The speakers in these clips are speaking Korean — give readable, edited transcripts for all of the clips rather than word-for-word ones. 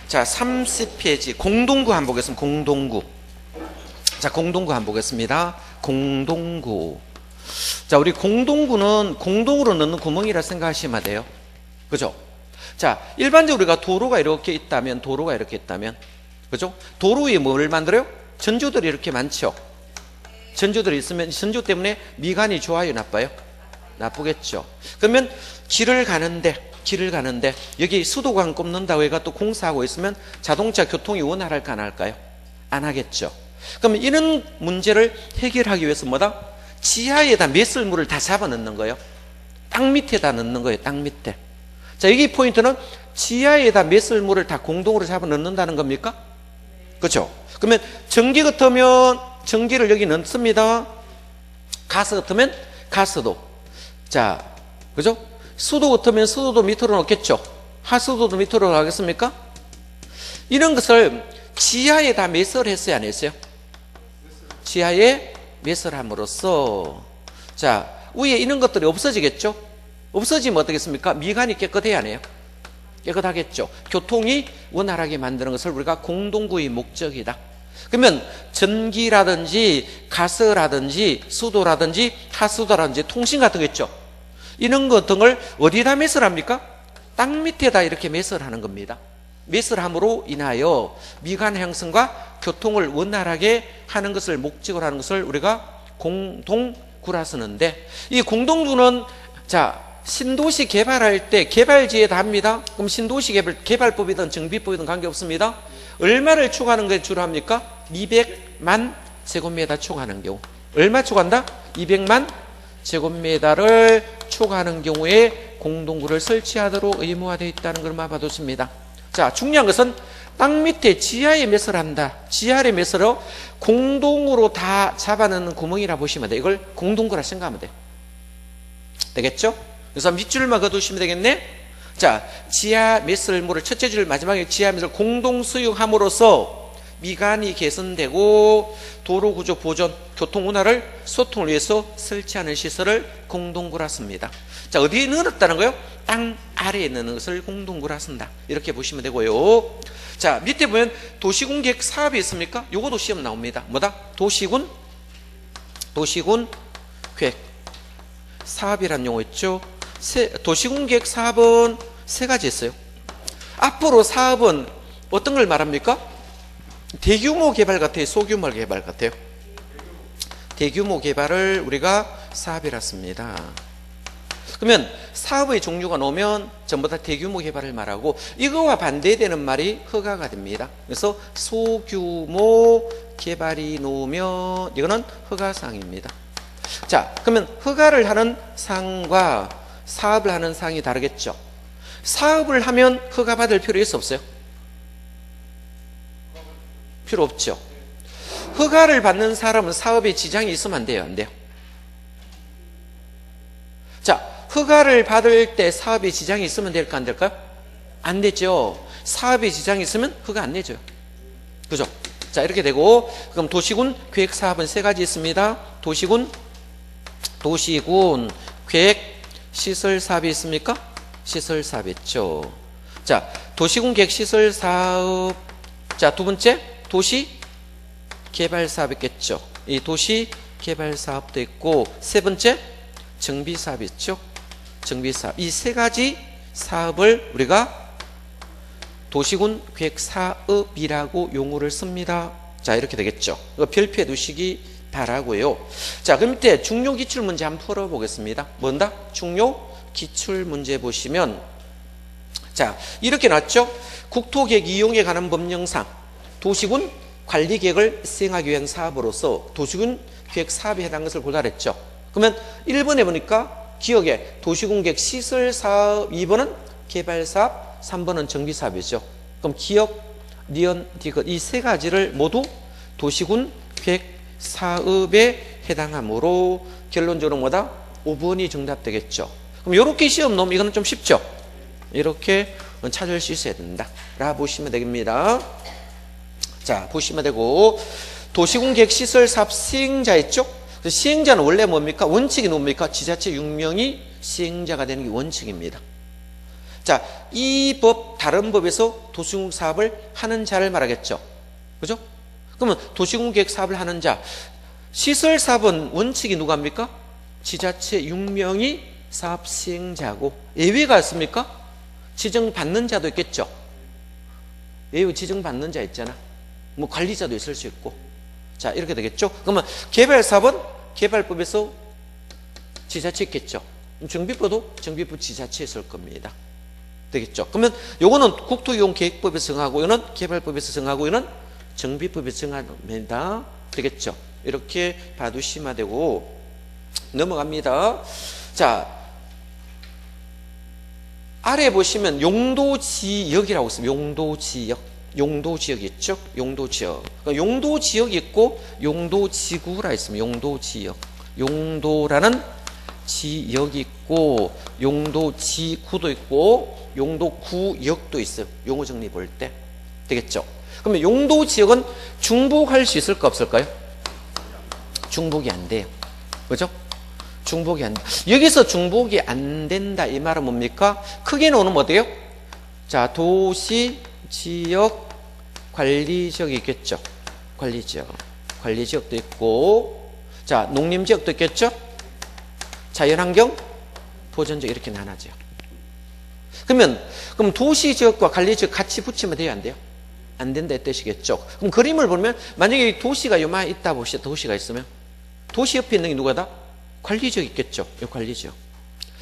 자, 30페이지 공동구 한번 보겠습니다. 공동구. 자, 공동구 한번 보겠습니다. 공동구. 자, 우리 공동구는 공동으로 넣는 구멍이라 생각하시면 돼요. 그죠? 자, 일반적으로 우리가 도로가 이렇게 있다면, 그죠? 도로 위에 뭘 만들어요? 전조들이 이렇게 많죠? 전조들이 있으면 전조 때문에 미관이 좋아요, 나빠요? 나쁘겠죠. 그러면 길을 가는데 여기 수도관 꼽는다고 해가 또 공사하고 있으면 자동차 교통이 원활할까 안 할까요? 안 하겠죠. 그러면 이런 문제를 해결하기 위해서 뭐다? 지하에다 매설물을 다 잡아 넣는 거예요. 땅 밑에다 넣는 거예요. 땅 밑에. 자, 여기 포인트는 지하에다 매설물을 다 공동으로 잡아 넣는다는 겁니까? 그렇죠? 그러면 전기 같으면 전기를 여기 넣습니다. 가스 같으면 가스도. 자, 그죠? 수도 같으면 수도도 밑으로 넣겠죠. 하수도도 밑으로 가겠습니까? 이런 것을 지하에 다 매설했어요, 안 했어요? 지하에 매설함으로써 자, 위에 이런 것들이 없어지겠죠? 없어지면 어떻겠습니까? 미관이 깨끗해야 하네요. 깨끗하겠죠. 교통이 원활하게 만드는 것을 우리가 공동구의 목적이다. 그러면 전기라든지 가스라든지 수도라든지 하수도라든지 통신 같은 거 있죠. 이런 것 등을 어디다 매설합니까? 땅 밑에다 이렇게 매설하는 겁니다. 매설함으로 인하여 미관 형성과 교통을 원활하게 하는 것을 목적으로 하는 것을 우리가 공동구라 쓰는데, 이 공동구는 자, 신도시 개발할 때 개발지에다 합니다. 그럼 신도시 개발법이든 정비법이든 관계없습니다. 얼마를 초과하는 게 주로 합니까? 200만 제곱미터 초과하는 경우. 얼마 초과한다? 200만 제곱미터를 초과하는 경우에 공동구를 설치하도록 의무화되어 있다는 걸 봐두십니다. 자, 중요한 것은 땅 밑에 지하에 매설한다. 지하에 매설어 공동으로 다 잡아넣는 구멍이라 보시면 돼. 이걸 공동구라 생각하면 돼. 되겠죠? 그래서 밑줄만 그어두시면 되겠네. 자, 지하 매설물을 첫째 줄 마지막에 지하 매설 공동 수용함으로써 미관이 개선되고 도로 구조 보존, 교통 운하를 소통을 위해서 설치하는 시설을 공동구라 씁니다. 자, 어디에 넣었다는 거예요? 땅 아래에 넣는 것을 공동구라 쓴다. 이렇게 보시면 되고요. 자, 밑에 보면 도시군 계획 사업이 있습니까? 요거도 시험 나옵니다. 뭐다? 도시군 계획 사업이라는 용어 있죠. 도시군 계획 사업은 세 가지 있어요. 앞으로 사업은 어떤 걸 말합니까? 대규모 개발 같아요? 소규모 개발 같아요? 대규모 개발을 우리가 사업이라 씁니다. 그러면 사업의 종류가 나오면 전부 다 대규모 개발을 말하고, 이거와 반대되는 말이 허가가 됩니다. 그래서 소규모 개발이 나오면 이거는 허가사항입니다. 자, 그러면 허가를 하는 사항과 사업을 하는 사항이 다르겠죠. 사업을 하면 허가 받을 필요 있어 없어요? 필요 없죠. 허가를 받는 사람은 사업에 지장이 있으면 안 돼요, 안 돼요? 자, 허가를 받을 때 사업에 지장이 있으면 될까 안 될까요? 안 되죠. 사업에 지장이 있으면 허가 안 내줘요. 그죠? 자, 이렇게 되고, 그럼 도시군 계획 사업은 세 가지 있습니다. 도시군 계획 시설 사업이 있습니까? 시설 사업 있죠. 자, 도시군 계획 시설 사업. 자, 두 번째 도시 개발 사업 있겠죠. 이 도시 개발 사업도 있고, 세 번째 정비 사업 있죠. 정비 사업. 이 세 가지 사업을 우리가 도시군 계획 사업이라고 용어를 씁니다. 자, 이렇게 되겠죠. 이거 별표해 두시기 바라고요. 자, 그럼 밑에 중요 기출 문제 한번 풀어보겠습니다. 뭔다? 중요 기출 문제 보시면, 자, 이렇게 나왔죠. 국토계획 이용에 관한 법령상 도시군 관리 계획을 시행하기 위한 사업으로서 도시군 계획 사업에 해당하는 것을 고달했죠. 그러면 1번에 보니까 기억에 도시군 계획 시설 사업, 2번은 개발 사업, 3번은 정비 사업이죠. 그럼 기억, 니은, 디귿 이 세 가지를 모두 도시군 계획 사업에 해당하므로 결론적으로 뭐다? 5번이 정답되겠죠. 그럼 이렇게 시험 놓으면 이거는 좀 쉽죠. 이렇게 찾을 수 있어야 된다 라 보시면 됩니다. 자, 보시면 되고, 도시군 계획 시설 사업 시행자 있죠? 시행자는 원래 뭡니까? 원칙이 뭡니까? 지자체 6명이 시행자가 되는 게 원칙입니다. 자, 이 법, 다른 법에서 도시공급 사업을 하는 자를 말하겠죠. 그죠? 그러면 도시공급 계획 사업을 하는 자, 시설 사업은 원칙이 누가 합니까? 지자체 6명이 사업 시행자고, 예외가 있습니까? 지정받는 자도 있겠죠. 예외 지정받는 자 있잖아. 뭐 관리자도 있을 수 있고. 자, 이렇게 되겠죠. 그러면 개발 사업은 개발법에서 지자체 있겠죠. 정비법도 정비법 지자체에 있을 겁니다. 되겠죠. 그러면 요거는 국토이용계획법에서 정하고, 이거는 개발법에서 정하고, 이거는 정비법에서 정합니다. 되겠죠. 이렇게 봐두시면 되고, 넘어갑니다. 자, 아래 보시면 용도지역이라고 있습니다. 용도지역. 용도지역이 있죠. 용도지역. 용도지역이 있고 용도지구라 있습니다. 용도지역. 용도라는 지역이 있고 용도지구도 있고 용도구역도 있어요. 용어 정리 볼 때. 되겠죠. 그러면 용도지역은 중복할 수 있을까 없을까요? 중복이 안 돼요. 그죠? 중복이 안 돼. 여기서 중복이 안 된다 이 말은 뭡니까? 크게 놓으면 어때요? 자, 도시, 지역, 관리지역이 있겠죠. 관리지역. 관리지역도 있고, 자, 농림지역도 있겠죠. 자연환경, 보전지역 이렇게 나눠져요. 그럼 도시지역과 관리지역 같이 붙이면 돼요, 안 돼요? 안 된다 이 뜻이겠죠. 그럼 그림을 보면 만약에 도시가 요만히 있다 봅시다. 도시가 있으면 도시 옆에 있는 게 누가다? 관리지역 있겠죠. 이 관리지역.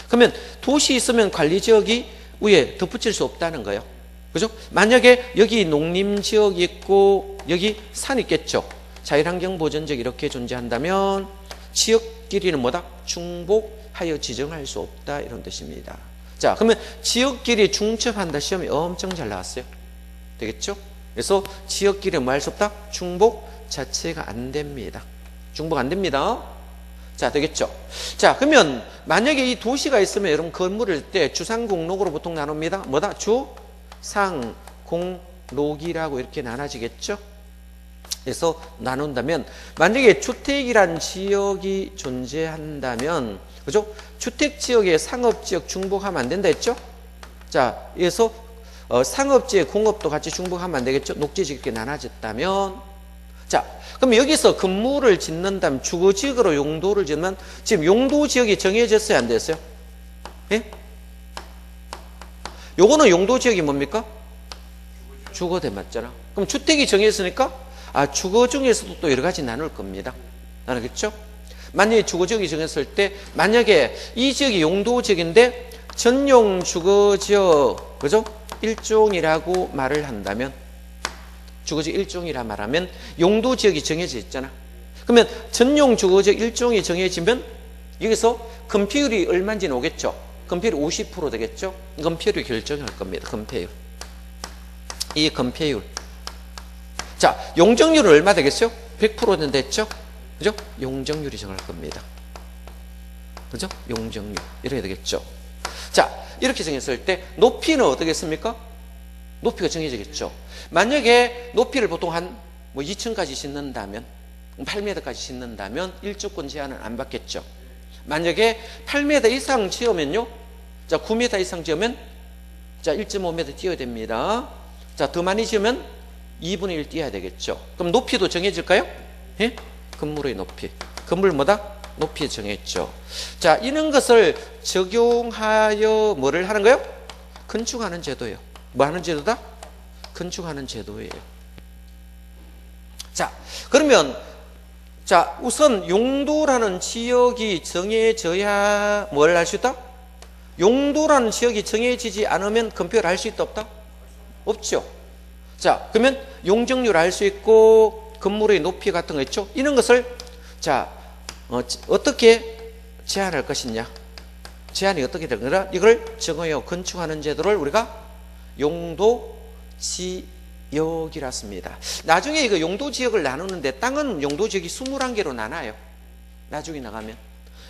그러면 도시 있으면 관리지역이 위에 덧붙일 수 없다는 거예요. 그죠? 만약에 여기 농림지역이 있고 여기 산 있겠죠. 자연환경보전지역 이렇게 존재한다면 지역끼리는 뭐다? 중복하여 지정할 수 없다 이런 뜻입니다. 자, 그러면 지역끼리 중첩한다 시험이 엄청 잘 나왔어요. 되겠죠? 그래서 지역끼리 뭐 할 수 없다? 중복 자체가 안 됩니다. 중복 안 됩니다. 자, 되겠죠? 자, 그러면 만약에 이 도시가 있으면 여러분 건물을 때 주상공록으로 보통 나눕니다. 뭐다? 주, 상, 공, 녹이라고 이렇게 나눠지겠죠? 그래서 나눈다면 만약에 주택이란 지역이 존재한다면, 그죠? 주택지역에 상업지역 중복하면 안 된다 했죠? 자, 그래서 상업지역, 공업도 같이 중복하면 안 되겠죠? 녹지지역 이렇게 나눠졌다면, 자, 그럼 여기서 건물을 짓는다면 주거지역으로 용도를 짓면 지금 용도지역이 정해졌어요? 안 됐어요? 예? 요거는 용도지역이 뭡니까? 주거대 맞잖아. 그럼 주택이 정해졌으니까 주거 중에서도 또 여러 가지 나눌 겁니다. 나누겠죠? 만약에 주거지역이 정했을 때 만약에 이 지역이 용도지역인데 전용 주거지역, 그죠? 일종이라고 말을 한다면, 주거지역 일종이라 말하면 용도지역이 정해져 있잖아. 그러면 전용 주거지역 일종이 정해지면 여기서 건폐율이 얼마인지 오겠죠. 건폐율이 50% 되겠죠. 건폐율이 결정할 겁니다. 건폐율. 이 건폐율. 자, 용적률은 얼마 되겠어요? 100%는 됐죠. 그죠? 용적률이 정할 겁니다. 그죠? 용적률. 이렇게 되겠죠. 자, 이렇게 정했을 때 높이는 어떻겠습니까? 높이가 정해지겠죠. 만약에 높이를 보통 한 2층까지 짓는다면, 8m까지 짓는다면 일조권 제한은 안 받겠죠. 만약에 8m 이상 지으면요, 자, 9m 이상 지으면, 자, 1.5m 뛰어야 됩니다. 자, 더 많이 지으면 2분의 1 뛰어야 되겠죠. 그럼 높이도 정해질까요? 예? 건물의 높이. 건물 뭐다? 높이 정했죠. 자, 이런 것을 적용하여 뭐를 하는 거예요? 건축하는 제도예요. 뭐 하는 제도다? 건축하는 제도예요. 자, 그러면 자, 우선 용도라는 지역이 정해져야 뭘 할 수 있다? 용도라는 지역이 정해지지 않으면 건폐율 알 수 있다 없다? 없죠. 자, 그러면 용적률 알 수 있고 건물의 높이 같은 거 있죠? 이런 것을 자, 어떻게 제한할 것이냐? 제한이 어떻게 될 거냐? 이걸 정하여 건축하는 제도를 우리가 용도지역이라 습니다. 나중에 이거 용도지역을 나누는데 땅은 용도지역이 21개로 나눠요. 나중에 나가면.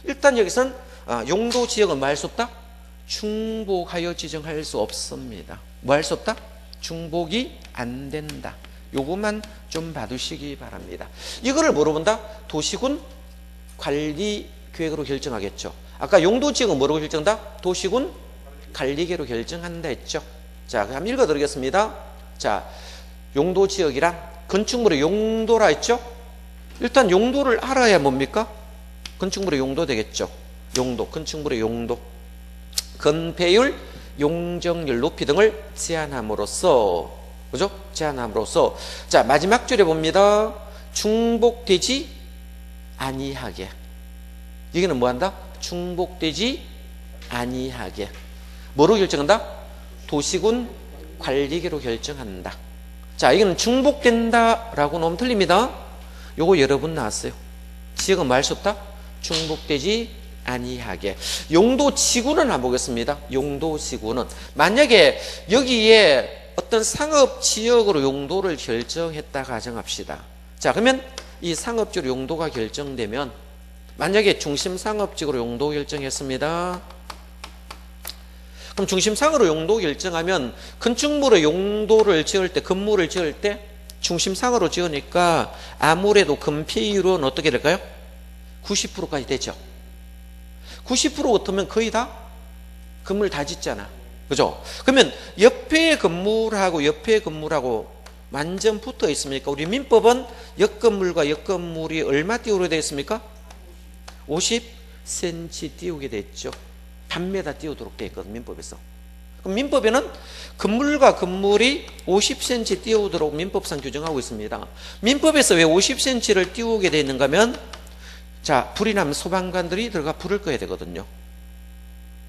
일단 여기서는 용도지역은 뭐 할 수 없다? 중복하여 지정할 수 없습니다. 뭐 할 수 없다? 중복이 안 된다. 요것만 좀 봐두시기 바랍니다. 이거를 뭐로 본다? 도시군 관리 계획으로 결정하겠죠. 아까 용도지역은 뭐로 결정한다? 도시군 관리계로 결정한다 했죠. 자, 한번 읽어드리겠습니다. 자, 용도 지역이란 건축물의 용도라 했죠. 일단 용도를 알아야 뭡니까? 건축물의 용도 되겠죠. 용도, 건축물의 용도. 건폐율, 용적률, 높이 등을 제한함으로써, 그죠? 제한함으로써. 자, 마지막 줄에 봅니다. 중복되지 아니하게. 여기는 뭐 한다? 중복되지 아니하게. 뭐로 결정한다? 도시군 관리계로 결정한다. 자, 이거는 중복된다라고 놓으면 틀립니다. 요거 여러분 나왔어요. 지역은 뭐 할 수 없다? 중복되지 아니하게. 용도 지구는 한번 보겠습니다. 용도 지구는 만약에 여기에 어떤 상업 지역으로 용도를 결정했다 가정합시다. 자, 그러면 이 상업지로 용도가 결정되면 만약에 중심 상업지구로 용도 결정했습니다. 그럼 중심상으로 용도 결정하면 건축물의 용도를 지을 때, 건물을 지을 때 중심상으로 지으니까 아무래도 건폐율은 어떻게 될까요? 90%까지 되죠. 90% 같으면 거의 다 건물 다 짓잖아. 그죠? 그러면 옆에 건물하고 완전 붙어 있습니까? 우리 민법은 옆 건물과 옆 건물이 얼마 띄우게 되어 있습니까? 50cm 띄우게 되어 있죠. 반메다 띄우도록 되어 있거든, 민법에서. 그럼 민법에는 건물과 건물이 50cm 띄우도록 민법상 규정하고 있습니다. 민법에서 왜 50cm를 띄우게 되어 있는가 하면, 자, 불이 나면 소방관들이 들어가 불을 꺼야 되거든요.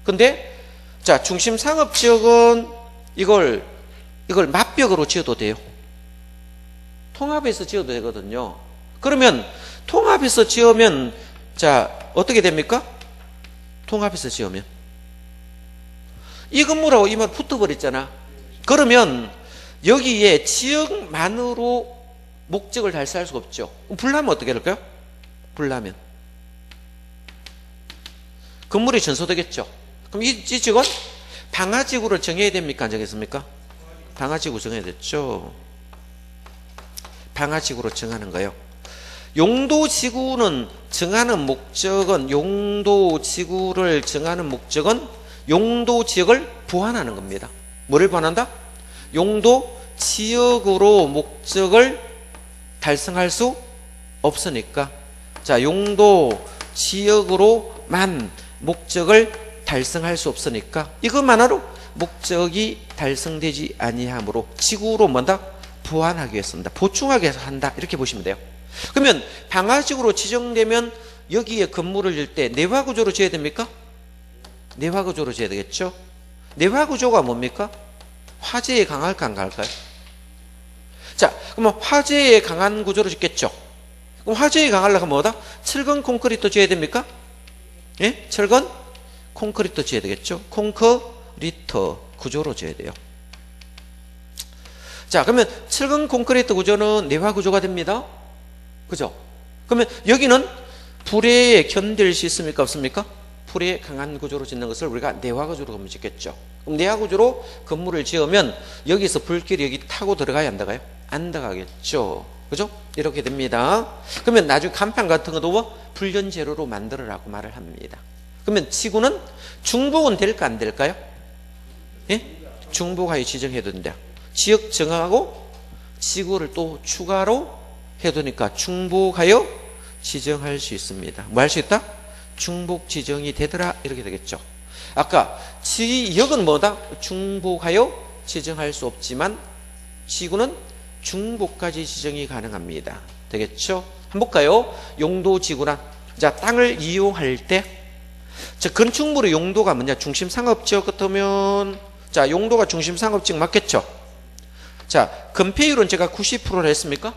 근데, 자, 중심 상업지역은 이걸 맞벽으로 지어도 돼요. 통합해서 지어도 되거든요. 그러면 통합해서 지으면, 자, 어떻게 됩니까? 통합해서 지으면 이 건물하고 이만 붙어버렸잖아. 그러면 여기에 지역만으로 목적을 달성할 수가 없죠. 불나면 어떻게 될까요? 불나면 건물이 전소되겠죠. 그럼 이 지역은 방화지구를 정해야 됩니까? 안 정했습니까? 방화지구 정해야 됐죠. 방화지구로 정하는 거예요. 용도지구를 정하는 목적은 용도지역을 보완하는 겁니다. 뭐를 보완한다? 용도지역으로 목적을 달성할 수 없으니까. 자, 용도지역으로만 목적을 달성할 수 없으니까 이것만으로 목적이 달성되지 아니하므로 지구로 뭐다? 보완하기 위해서입니다. 보충하기 위해서 한다. 이렇게 보시면 돼요. 그러면 방화지구로 지정되면 여기에 건물을 질 때 내화구조로 지어야 됩니까? 내화구조로 지어야 되겠죠? 내화구조가 뭡니까? 화재에 강할까 안 강할까요? 자, 그러면 화재에 강한 구조로 짓겠죠? 그럼 화재에 강하려면 뭐다? 철근 콘크리트 지어야 됩니까? 예? 철근 콘크리트 지어야 되겠죠? 콘크리트 구조로 지어야 돼요. 자, 그러면 철근 콘크리트 구조는 내화구조가 됩니다. 그죠? 그러면 여기는 불에 견딜 수 있습니까? 없습니까? 불에 강한 구조로 짓는 것을 우리가 내화구조로 건물 짓겠죠. 그럼 내화구조로 건물을 지으면 여기서 불길이 여기 타고 들어가야 안 들어가요? 안 들어가겠죠. 그죠? 이렇게 됩니다. 그러면 나중에 간판 같은 것도 불연 재료로 만들어라고 말을 합니다. 그러면 지구는 중복은 될까 안 될까요? 예? 중복하여 지정해도 된다. 지역 정하고 지구를 또 추가로 해두니까 중복하여 지정할 수 있습니다. 뭐 할 수 있다? 중복 지정이 되더라. 이렇게 되겠죠. 아까 지역은 뭐다? 중복하여 지정할 수 없지만 지구는 중복까지 지정이 가능합니다. 되겠죠? 한번 볼까요? 용도지구란, 자, 땅을 이용할 때, 자, 건축물의 용도가 뭐냐? 중심상업지역 같으면, 자, 용도가 중심상업지역 맞겠죠? 자, 건폐율은 제가 90%를 했습니까?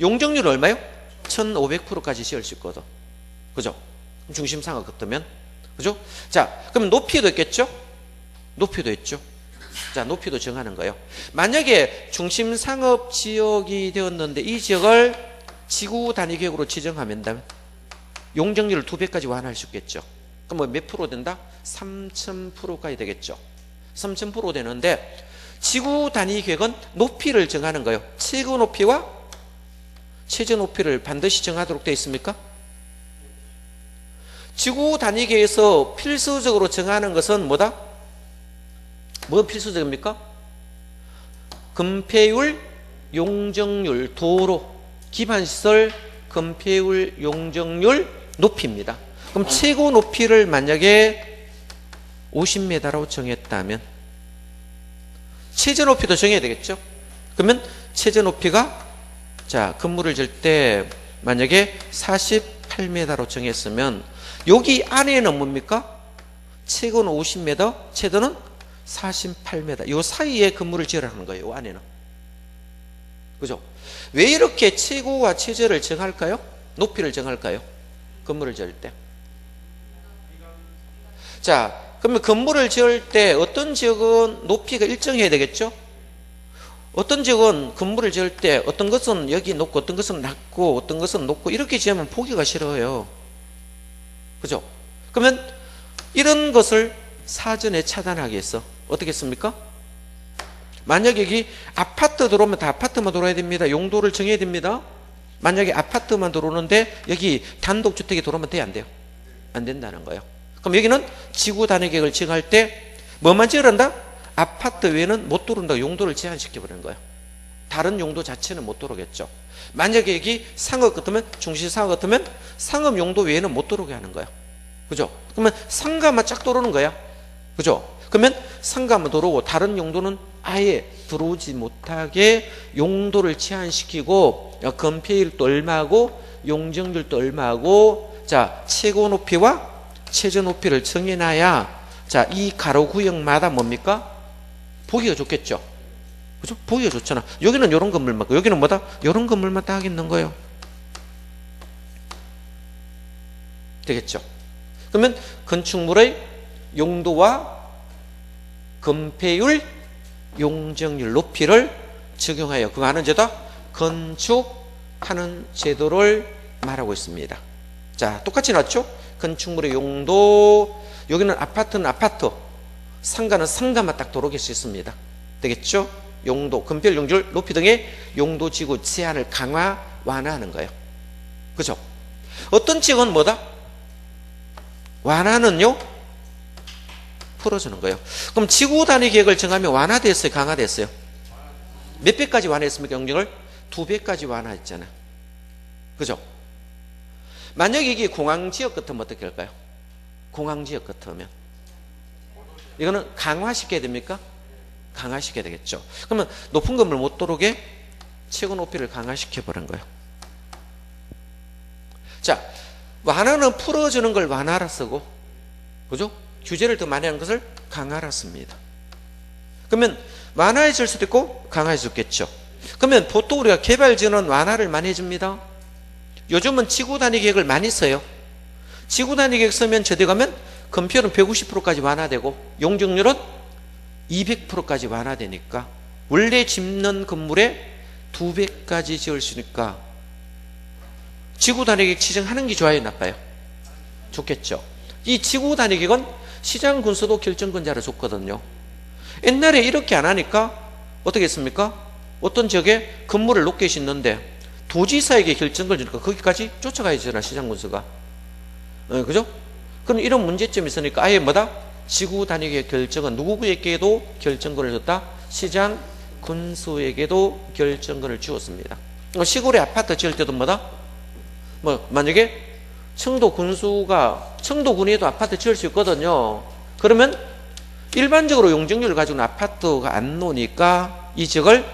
용적률은 얼마요? 1500%까지 지을 수 있거든. 그죠? 중심상업 같으면. 그죠? 자, 그럼 높이도 있겠죠? 높이도 있죠. 자, 높이도 정하는 거예요. 만약에 중심상업 지역이 되었는데 이 지역을 지구 단위 계획으로 지정하면 용적률을 2배까지 완화할 수 있겠죠. 그럼 뭐 몇 프로 된다? 3000%까지 되겠죠. 3000% 되는데 지구 단위 계획은 높이를 정하는 거예요. 최고 높이와 최저 높이를 반드시 정하도록 되어 있습니까? 지구 단위 계획에서 필수적으로 정하는 것은 뭐다? 뭐 필수적입니까? 건폐율, 용적률, 도로, 기반시설, 건폐율, 용적률, 높이입니다. 그럼 최고 높이를 만약에 50m라고 정했다면 최저 높이도 정해야 되겠죠? 그러면 최저 높이가 자 건물을 질 때 만약에 48m로 정했으면 여기 안에는 뭡니까? 최고는 50m, 최저는 48m. 이 사이에 건물을 지으라는 거예요. 이 안에는. 그죠? 왜 이렇게 최고와 최저를 정할까요? 높이를 정할까요? 건물을 지을 때. 자, 그러면 건물을 지을 때 어떤 지역은 높이가 일정해야 되겠죠? 어떤 지역은 건물을 지을 때 어떤 것은 여기 높고 어떤 것은 낮고 어떤 것은 높고 이렇게 지으면 보기가 싫어요. 그죠? 그러면 이런 것을 사전에 차단하기 위해서 어떻게 했습니까? 만약에 여기 아파트 들어오면 다 아파트만 들어와야 됩니다. 용도를 정해야 됩니다. 만약에 아파트만 들어오는데 여기 단독주택이 들어오면 돼요? 안 돼요? 안 된다는 거예요. 그럼 여기는 지구 단위 계획을 정할 때 뭐만 지으란다? 아파트 외에는 못 들어온다고 용도를 제한시켜버리는 거예요. 다른 용도 자체는 못 들어오겠죠. 만약에 여기 상업 같으면 중시 상업 같으면 상업 용도 외에는 못 들어오게 하는 거예요. 그죠? 그러면 상가만 쫙 들어오는 거야. 그죠? 그러면 상가만 들어오고 다른 용도는 아예 들어오지 못하게 용도를 제한시키고 건폐율도 얼마고 용적률도 얼마고 자 최고 높이와 최저 높이를 정해놔야 자 이 가로 구역마다 뭡니까? 보기가 좋겠죠. 그죠? 보기가 좋잖아. 여기는 이런 건물만 여기는 뭐다? 이런 건물만 딱 있는 거예요. 되겠죠? 그러면 건축물의 용도와 건폐율, 용적률, 높이를 적용하여 그거 하는 제도 건축하는 제도를 말하고 있습니다. 자, 똑같이 나왔죠? 건축물의 용도, 여기는 아파트는 아파트, 상가는 상가만 딱 들어오게 수 있습니다. 되겠죠? 용도, 건폐율, 용적률, 높이 등의 용도지구 제한을 강화, 완화하는 거예요. 그죠? 어떤 지역은 뭐다? 완화는요? 풀어주는 거예요. 그럼 지구 단위 계획을 정하면 완화됐어요? 강화됐어요? 몇 배까지 완화했습니까? 용적을? 2배까지 완화했잖아요. 그죠? 만약에 이게 공항지역 같으면 어떻게 할까요? 공항지역 같으면 이거는 강화시켜야 됩니까? 강화시켜야 되겠죠. 그러면 높은 건물 못 들어오게 최고 높이를 강화시켜버린 거예요. 자, 완화는 풀어주는 걸 완화라 쓰고, 그죠? 규제를 더 많이 하는 것을 강화라 씁니다. 그러면 완화해줄 수도 있고 강화해줄 수도 있겠죠. 그러면 보통 우리가 개발지는 완화를 많이 해줍니다. 요즘은 지구 단위 계획을 많이 써요. 지구 단위 계획 쓰면 저대 가면 건폐율은 150%까지 완화되고 용적률은 200%까지 완화되니까 원래 짓는 건물에 2배까지 지을 수 있으니까 지구 단위 계획 지정하는 게 좋아요, 나빠요? 좋겠죠. 이 지구 단위 계획은 시장 군수도 결정권자를 줬거든요. 옛날에 이렇게 안 하니까 어떻게 했습니까? 어떤 지역에 건물을 높게 짓는데 도지사에게 결정권을 주니까 거기까지 쫓아가야지 되잖아, 시장 군수가. 그죠? 그럼 이런 문제점이 있으니까 아예 뭐다? 지구 단위 계획 결정은 누구에게도 결정권을 줬다? 시장 군수에게도 결정권을 주었습니다. 시골에 아파트 지을 때도 뭐다? 뭐 만약에 청도군에도 아파트 지을 수 있거든요. 그러면 일반적으로 용적률을 가지고는 아파트가 안 나오니까 이 지역을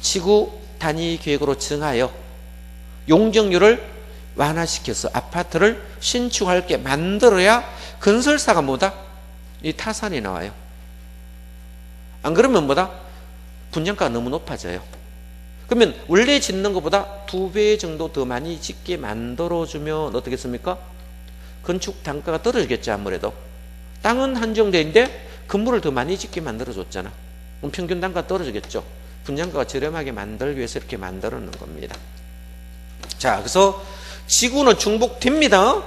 지구 단위 계획으로 정하여 용적률을 완화시켜서 아파트를 신축할 게 만들어야 건설사가 뭐다? 이 타산이 나와요. 안 그러면 뭐다? 분양가가 너무 높아져요. 그러면 원래 짓는 것보다 2배 정도 더 많이 짓게 만들어주면 어떻겠습니까? 건축 단가가 떨어지겠죠, 아무래도. 땅은 한정대인데 건물을 더 많이 짓게 만들어줬잖아. 그럼 평균 단가가 떨어지겠죠. 분양가가 저렴하게 만들기 위해서 이렇게 만들어 놓은 겁니다. 자, 그래서 지구는 중복됩니다.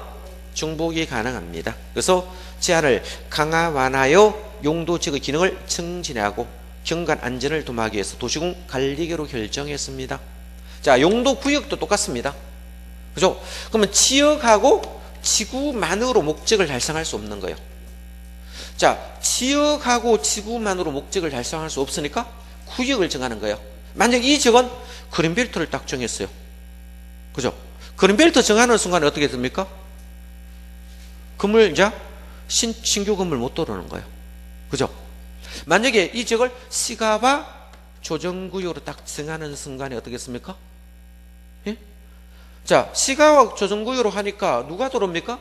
중복이 가능합니다. 그래서 제한을 강화, 완화하여 용도지구 기능을 증진하고 경관 안전을 도모하기 위해서 도시군 관리계로 결정했습니다. 자, 용도 구역도 똑같습니다. 그죠? 그러면 지역하고 지구만으로 목적을 달성할 수 없는 거예요. 자, 지역하고 지구만으로 목적을 달성할 수 없으니까 구역을 정하는 거예요. 만약 이 지역은 그린벨트를 딱 정했어요. 그죠? 그린벨트 정하는 순간에 어떻게 됩니까? 건물, 이제 신규 건물 못 들어오는 거예요. 그죠? 만약에 이 지역을 시가와 조정구역으로 딱 정하는 순간에 어떻겠습니까? 예? 자, 시가와 조정구역으로 하니까 누가 들어옵니까?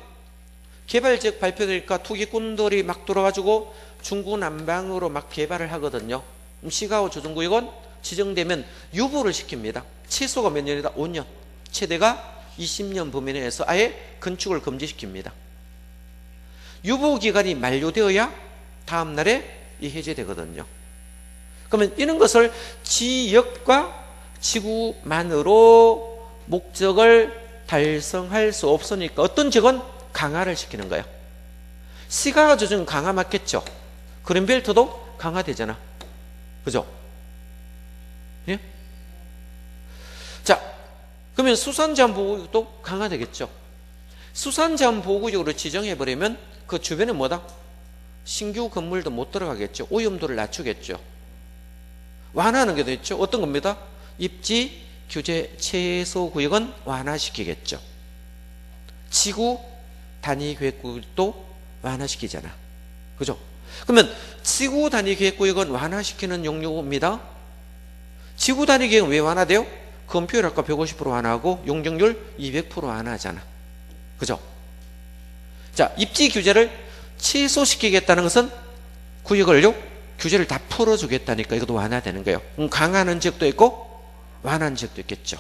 개발지역 발표되니까 투기꾼들이 막 들어가지고 중구난방으로 막 개발을 하거든요. 그럼 시가와 조정구역은 지정되면 유보를 시킵니다. 최소가 몇 년이다? 5년. 최대가 20년 범위 내에서 아예 건축을 금지시킵니다. 유보 기간이 만료되어야 다음 날에 이 해제되거든요. 그러면 이런 것을 지역과 지구만으로 목적을 달성할 수 없으니까 어떤 지역은 강화를 시키는 거예요. 시가 조정 강화 맞겠죠? 그린벨트도 강화되잖아. 그죠? 예? 자, 그러면 수산자원보호구역도 강화되겠죠? 수산자원보호구역으로 지정해버리면 그 주변에 뭐다? 신규 건물도 못 들어가겠죠. 오염도를 낮추겠죠. 완화하는 게 됐죠. 어떤 겁니다? 입지 규제 최소 구역은 완화시키겠죠. 지구 단위 계획구역도 완화시키잖아. 그죠? 그러면 지구 단위 계획구역은 완화시키는 용도입니다. 지구 단위 계획은 왜 완화돼요? 건폐율 아까 150% 완화하고 용적률 200% 완화하잖아. 그죠? 자, 입지 규제를 취소시키겠다는 것은 구역을요, 규제를 다 풀어주겠다니까 이것도 완화되는 거예요. 강화하는 지역도 있고 완화하는 지역도 있겠죠.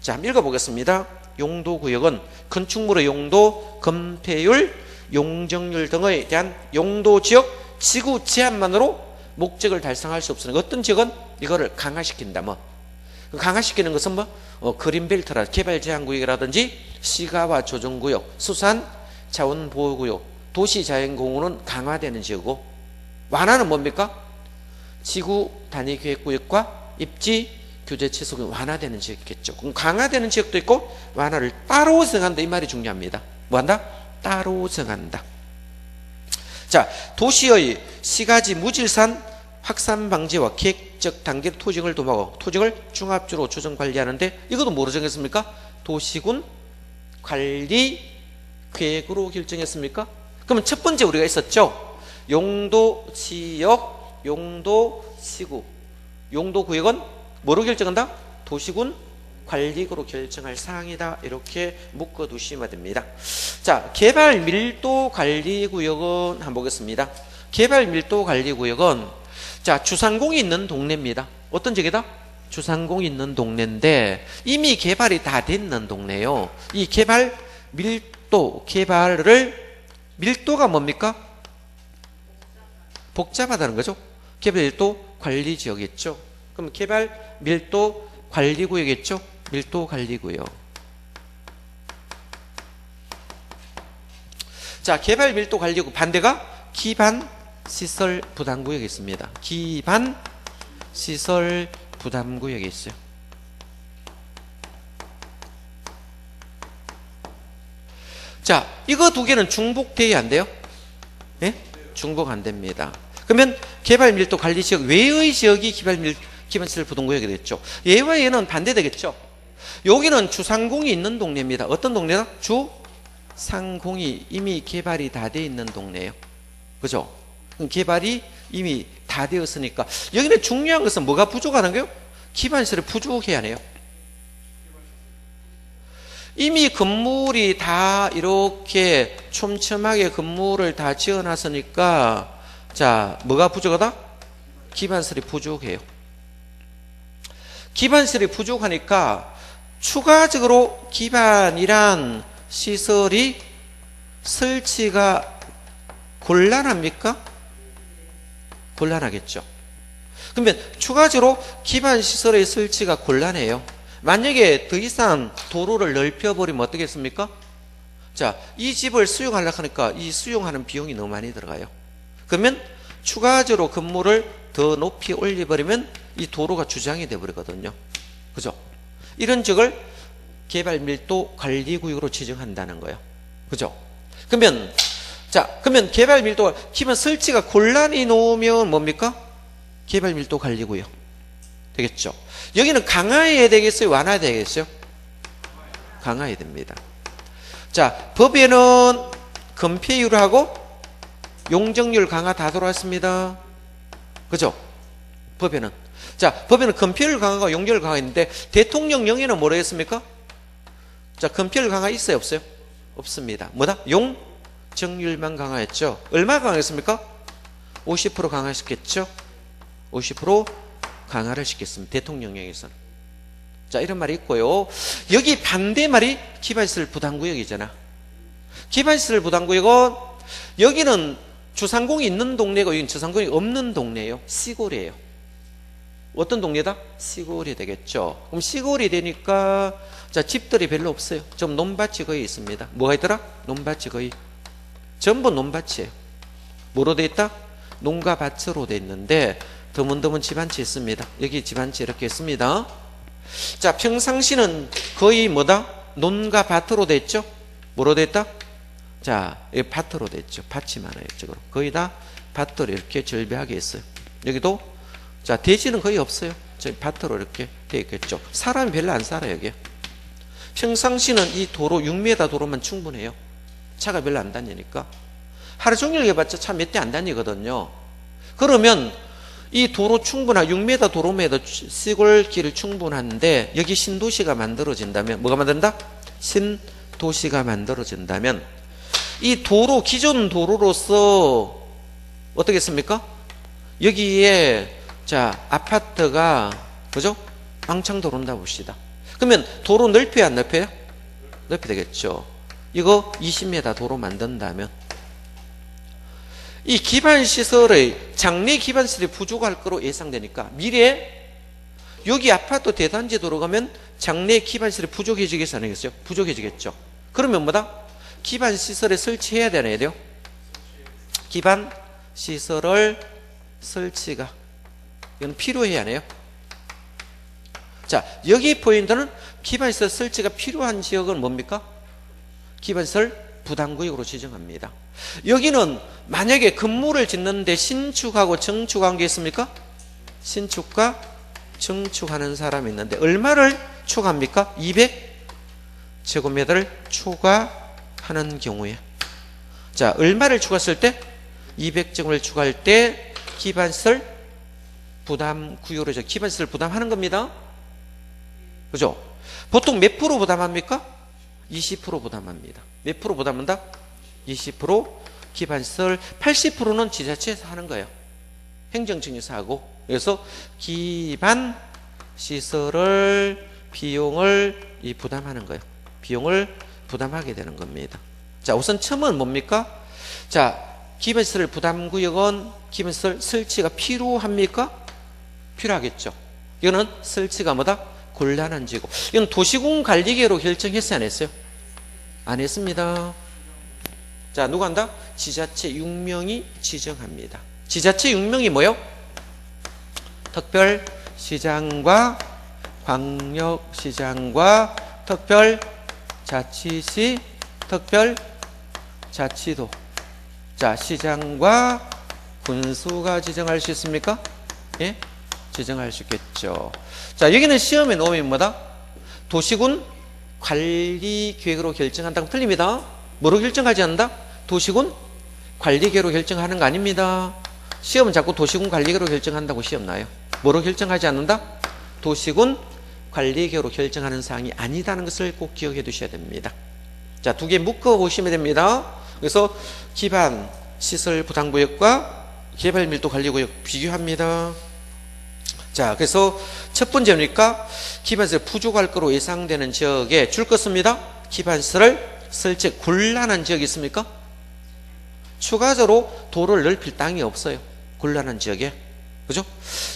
자, 한번 읽어보겠습니다. 용도구역은 건축물의 용도, 건폐율, 용적률 등에 대한 용도지역 지구 제한만으로 목적을 달성할 수 없으니까 어떤 지역은 이거를 강화시킨다. 뭐 강화시키는 것은 뭐 그린벨트라 개발제한구역이라든지 시가와 조정구역, 수산 자원보호구역, 도시자연공원은 강화되는 지역이고, 완화는 뭡니까? 지구 단위 계획구역과 입지 규제 취소가 완화되는 지역이겠죠. 그럼 강화되는 지역도 있고 완화를 따로 정한다, 이 말이 중요합니다. 뭐한다? 따로 정한다. 자, 도시의 시가지 무질산 확산 방지와 계획적 단계 토징을 도모하고 토징을 종합적으로 조정 관리하는데 이것도 뭐로 정했습니까? 도시군 관리 계획으로 결정했습니까? 그러면 첫 번째 우리가 있었죠. 용도 지역, 용도 시구, 용도 구역은 뭐로 결정한다? 도시군 관리구로 결정할 사항이다. 이렇게 묶어 두시면 됩니다. 자, 개발 밀도 관리 구역은 한번 보겠습니다. 개발 밀도 관리 구역은 자, 주상공이 있는 동네입니다. 어떤 지역이다? 주상공이 있는 동네인데 이미 개발이 다 됐는 동네예요. 이 개발 밀도, 개발을 밀도가 뭡니까? 복잡하다는 거죠. 개발 밀도 관리 지역이겠죠. 그럼 개발 밀도 관리 구역이겠죠. 밀도 관리 구역. 자, 개발 밀도 관리 구역 반대가 기반 시설 부담 구역이 있습니다. 기반 시설 부담 구역이 있어요. 자, 이거 두 개는 중복돼야 안 돼요? 예? 중복 안 됩니다. 그러면 개발 밀도 관리 지역 외의 지역이 기반 시설 부담 구역이 됐죠. 얘와 얘는 반대되겠죠. 여기는 주상공이 있는 동네입니다. 어떤 동네다? 주상공이 이미 개발이 다 돼 있는 동네예요. 그죠? 개발이 이미 다 되었으니까 여기는 중요한 것은 뭐가 부족하는 거예요? 기반시설이 부족해야 해요. 이미 건물이 다 이렇게 촘촘하게 건물을 다 지어놨으니까 자, 뭐가 부족하다? 기반시설이 부족해요. 기반시설이 부족하니까 추가적으로 기반이란 시설이 설치가 곤란합니까? 곤란하겠죠. 그러면 추가적으로 기반시설의 설치가 곤란해요. 만약에 더 이상 도로를 넓혀버리면 어떻겠습니까? 자, 이 집을 수용하려고 하니까 이 수용하는 비용이 너무 많이 들어가요. 그러면 추가적으로 건물을 더 높이 올려버리면 이 도로가 주장이 되어버리거든요. 그죠? 이런 지역을 개발 밀도 관리 구역으로 지정한다는 거예요. 그죠? 그러면 자, 그러면 개발 밀도가, 기반 설치가 곤란히 놓으면 뭡니까? 개발 밀도 관리고요. 되겠죠? 여기는 강화해야 되겠어요? 완화해야 되겠어요? 강화해야 됩니다. 자, 법에는 건폐율하고 용적률 강화 다 들어왔습니다. 그죠? 법에는. 자, 법에는 건폐율 강화가 용적률 강화 있는데 대통령령에는 뭐라 했습니까? 자, 건폐율 강화 있어요? 없어요? 없습니다. 뭐다? 용적률만 강화했죠. 얼마 강화했습니까? 50% 강화시켰죠. 50% 강화를 시켰습니다. 대통령령에서는. 자, 이런 말이 있고요. 여기 반대말이 기반시설 부담구역이잖아. 기반시설 부담구역은 여기는 주상공이 있는 동네고 여기는 주상공이 없는 동네예요. 시골이에요. 어떤 동네다? 시골이 되겠죠. 그럼 시골이 되니까 자, 집들이 별로 없어요. 좀 논밭이 거의 있습니다. 뭐가 있더라? 논밭이 거의 전부 논밭이에요. 뭐로 돼 있다? 농가 밭으로 돼 있는데 드문드문 집 한 채 있습니다. 여기 집 한 채 이렇게 있습니다. 자, 평상시는 거의 뭐다? 논가 밭으로 돼 있죠? 뭐로 돼 있다? 자, 여기 밭으로 돼 있죠. 밭이 많아요. 이쪽으로. 거의 다 밭들이 이렇게 절벽하게 있어요. 여기도 자, 대지는 거의 없어요. 저희 밭으로 이렇게 돼 있겠죠. 사람이 별로 안 살아요, 여기. 평상시는 이 도로 6m 도로만 충분해요. 차가 별로 안 다니니까. 하루 종일 해봤자 차 몇 대 안 다니거든요. 그러면 이 도로 충분한 6m 도로에도 시골길을 충분한데 여기 신도시가 만들어진다면 뭐가 만든다? 신도시가 만들어진다면 이 도로 기존 도로로서 어떻겠습니까? 여기에 자, 아파트가 그죠? 왕창 들어온다 봅시다. 그러면 도로 넓혀야 안 넓혀요? 넓혀 되겠죠. 이거 20m 도로 만든다면 이 기반시설의 장래 기반시설이 부족할 거로 예상되니까 미래에 여기 아파트 대단지 들어가면 장래 기반시설이 부족해지겠어 안 하겠어요? 부족해지겠죠. 그러면 뭐다? 기반시설에 설치해야 되나야 돼요? 기반시설을 설치가 이건 필요해야 하네요. 자, 여기 포인트는 기반시설 설치가 필요한 지역은 뭡니까? 기반시설 부담구역으로 지정합니다. 여기는 만약에 건물을 짓는데 신축하고 정축한 게 있습니까? 신축과 정축하는 사람이 있는데 얼마를 초과합니까? 200제곱미터를 초과하는 경우에 자, 얼마를 추가했을 때? 200제곱미터를 추가할 때 기반시설 부담구역으로 기반시설 부담하는 겁니다. 그죠? 보통 몇 프로 부담합니까? 20% 부담합니다. 몇 프로 부담한다? 20% 기반시설 80%는 지자체에서 하는 거예요. 행정청에서 하고. 그래서 기반시설을 비용을 부담하는 거예요. 비용을 부담하게 되는 겁니다. 자, 우선 처음은 뭡니까? 자, 기반시설 부담구역은 기반시설 설치가 필요합니까? 필요하겠죠. 이거는 설치가 뭐다? 곤란한 지구. 이건 도시군관리계로 결정했어요? 안 했어요? 안 했습니다. 자, 누가 한다? 지자체 6명이 지정합니다. 지자체 6명이 뭐요? 특별시장과 광역시장과 특별자치시, 특별자치도. 자, 시장과 군수가 지정할 수 있습니까? 예? 지정할 수 있겠죠. 자, 여기는 시험에 놓으면 뭐다? 도시군 관리계획으로 결정한다고 틀립니다. 뭐로 결정하지 않는다? 도시군 관리계획으로 결정하는 거 아닙니다. 시험은 자꾸 도시군 관리계획으로 결정한다고 시험 나요. 뭐로 결정하지 않는다? 도시군 관리계획으로 결정하는 사항이 아니다는 것을 꼭 기억해 두셔야 됩니다. 자, 두 개 묶어 보시면 됩니다. 그래서 기반 시설 부담구역과 개발 밀도 관리구역 비교합니다. 자, 그래서 첫 번째니까 기반시설 부족할 거로 예상되는 지역에 줄 것입니다. 기반시설을 설치 곤란한 지역이 있습니까? 추가적으로 도로를 넓힐 땅이 없어요. 곤란한 지역에. 그죠?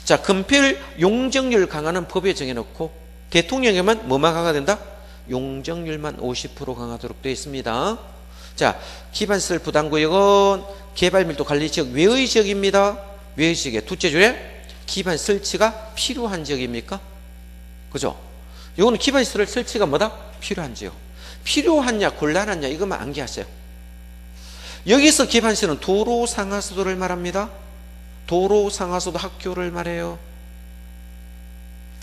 자, 건폐율 용적률 강화는 법에 정해놓고 대통령에만 뭐만 강화된다? 용적률만 50% 강화하도록 되어 있습니다. 자, 기반시설 부담구역은 개발밀도 관리지역 외의 지역입니다. 외의 지역에 둘째 줄에 기반 설치가 필요한 지역입니까? 그죠? 이거는 기반시설 설치가 뭐다? 필요한 지역. 필요하냐 곤란하냐 이것만 암기하세요. 여기서 기반시는 도로 상하수도를 말합니다. 도로 상하수도 학교를 말해요.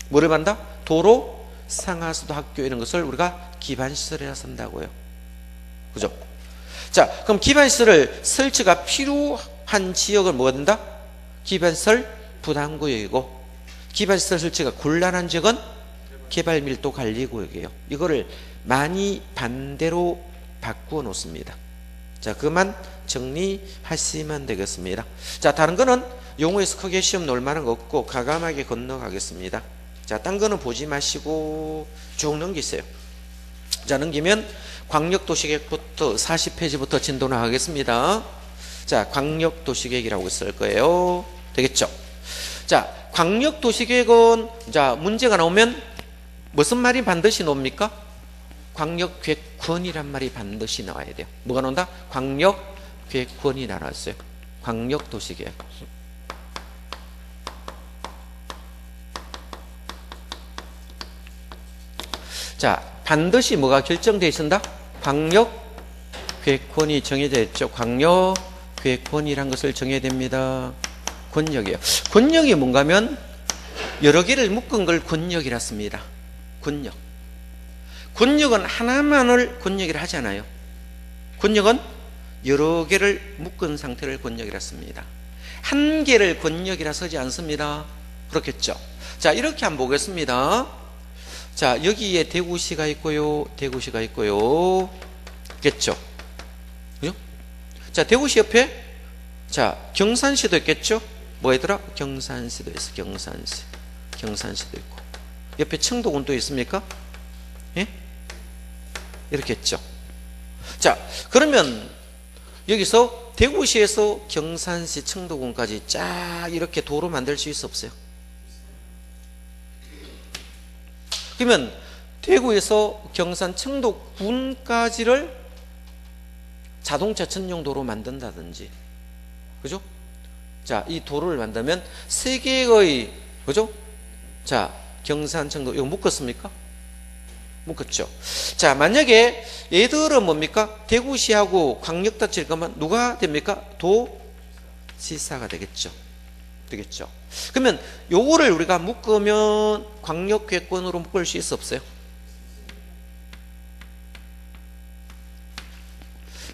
뭐를 말한다? 도로 상하수도 학교 이런 것을 우리가 기반시설이라 쓴다고요. 그죠? 자, 그럼 기반시설을 설치가 필요한 지역을 뭐가 된다? 기반시설 부담구역이고, 기반시설 설치가 곤란한 지역은 개발밀도관리구역이에요. 이거를 많이 반대로 바꾸어 놓습니다. 자, 그만 정리하시면 되겠습니다. 자, 다른 거는 용어에서 크게 시험 놓을 만한 거 없고 과감하게 건너가겠습니다. 자, 딴 거는 보지 마시고 쭉 넘기세요. 자, 넘기면 광역도시계획부터 40페이지부터 진도 나가겠습니다. 자, 광역도시계획이라고 쓸 거예요. 되겠죠? 자, 광역도시계획은 자, 문제가 나오면 무슨 말이 반드시 나옵니까? 광역계획권이란 말이 반드시 나와야 돼요. 뭐가 나온다? 광역계획권이 나왔어요. 광역도시계획. 자, 반드시 뭐가 결정되어 있습니다? 광역계획권이 정해져 있죠. 광역계획권이란 것을 정해야 됩니다. 권역이에요. 권역이 뭔가 하면 여러 개를 묶은 걸 권역이라 씁니다. 권역. 권역은 하나만을 권역이라 하지 않아요. 권역은 여러 개를 묶은 상태를 권역이라 씁니다. 한 개를 권역이라 쓰지 않습니다. 그렇겠죠? 자, 이렇게 한번 보겠습니다. 자, 여기에 대구시가 있고요, 대구시가 있고요. 있겠죠? 그죠? 자, 대구시 옆에 자, 경산시도 있겠죠? 뭐더라? 경산시도 있어. 경산시도 있고. 옆에 청도군도 있습니까? 예? 이렇게 했죠. 자, 그러면 여기서 대구시에서 경산시, 청도군까지 쫙 이렇게 도로 만들 수 있어 없어요? 그러면 대구에서 경산, 청도군까지를 자동차 전용도로 만든다든지, 그죠? 자, 이 도로를 만들면 세 개의, 그죠? 자, 경산, 청도, 이거 묶었습니까? 묶었죠. 자, 만약에 얘들은 뭡니까? 대구시하고 광역단체일 거면 누가 됩니까? 도지사가 되겠죠. 되겠죠. 그러면 요거를 우리가 묶으면 광역계획권으로 묶을 수 있어 없어요?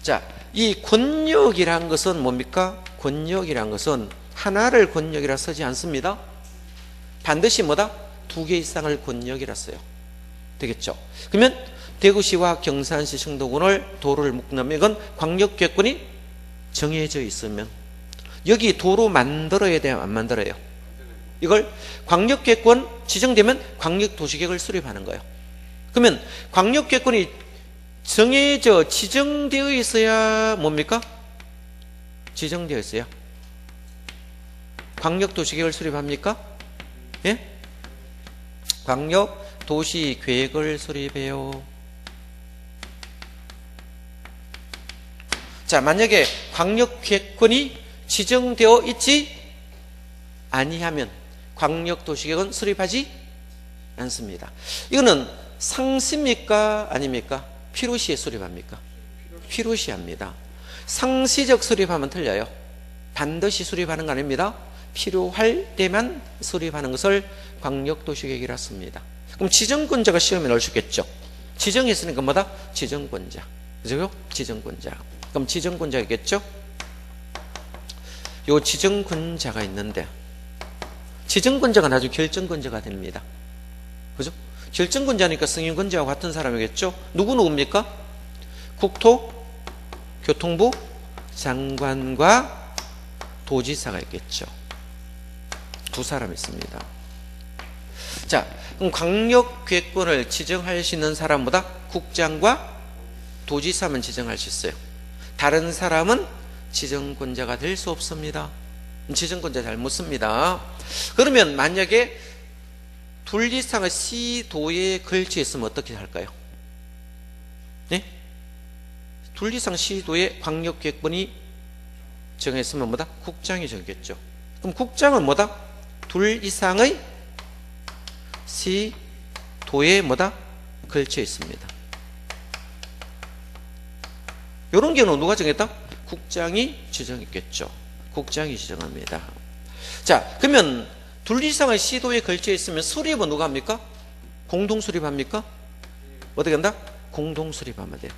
자, 이 권역이란 것은 뭡니까? 권역이란 것은 하나를 권역이라 쓰지 않습니다. 반드시 뭐다? 두 개 이상을 권역이라 써요. 되겠죠? 그러면 대구시와 경산시, 청도군을 도로를 묶는다면 이건 광역계획권이 정해져 있으면 여기 도로 만들어야 돼요? 안 만들어요? 이걸 광역계획권 지정되면 광역도시계획을 수립하는 거예요. 그러면 광역계획권이 정해져 지정되어 있어야 뭡니까? 지정되어 있어야 광역도시계획을 수립합니까? 예? 광역도시계획을 수립해요. 자, 만약에 광역계획권이 지정되어 있지 아니하면 광역도시계획은 수립하지 않습니다. 이거는 상시입니까? 아닙니까? 필요시에 수립합니까? 필요시 합니다. 상시적 수립하면 틀려요. 반드시 수립하는 거 아닙니다. 필요할 때만 수립하는 것을 광역도시계획이라 씁니다. 그럼 지정권자가 시험에 넣을 수 있겠죠. 지정했으니까 뭐다? 지정권자. 그죠? 지정권자. 그럼 지정권자겠죠? 요 지정권자가 있는데 지정권자가 나중에 결정권자가 됩니다. 그죠? 결정권자니까 승인권자와 같은 사람이겠죠? 누구입니까? 국토교통부 장관과 도지사가 있겠죠. 두 사람 있습니다. 자, 그럼 광역계획권을 지정할 수 있는 사람보다 국장과 도지사만 지정할 수 있어요. 다른 사람은 지정권자가 될 수 없습니다. 지정권자 잘 못 씁니다. 그러면 만약에 둘 이상의 시도에 걸쳐 있으면 어떻게 할까요? 네? 둘 이상 시도에 광역계획권이 정했으면 뭐다? 국장이 정했겠죠. 그럼 국장은 뭐다? 둘 이상의 시도에 뭐다? 걸쳐 있습니다. 이런 경우는 누가 정했다? 국장이 지정했겠죠. 국장이 지정합니다. 자, 그러면 둘 이상의 시도에 걸쳐 있으면 수립은 누가 합니까? 공동 수립합니까? 어떻게 한다? 공동 수립하면 돼요.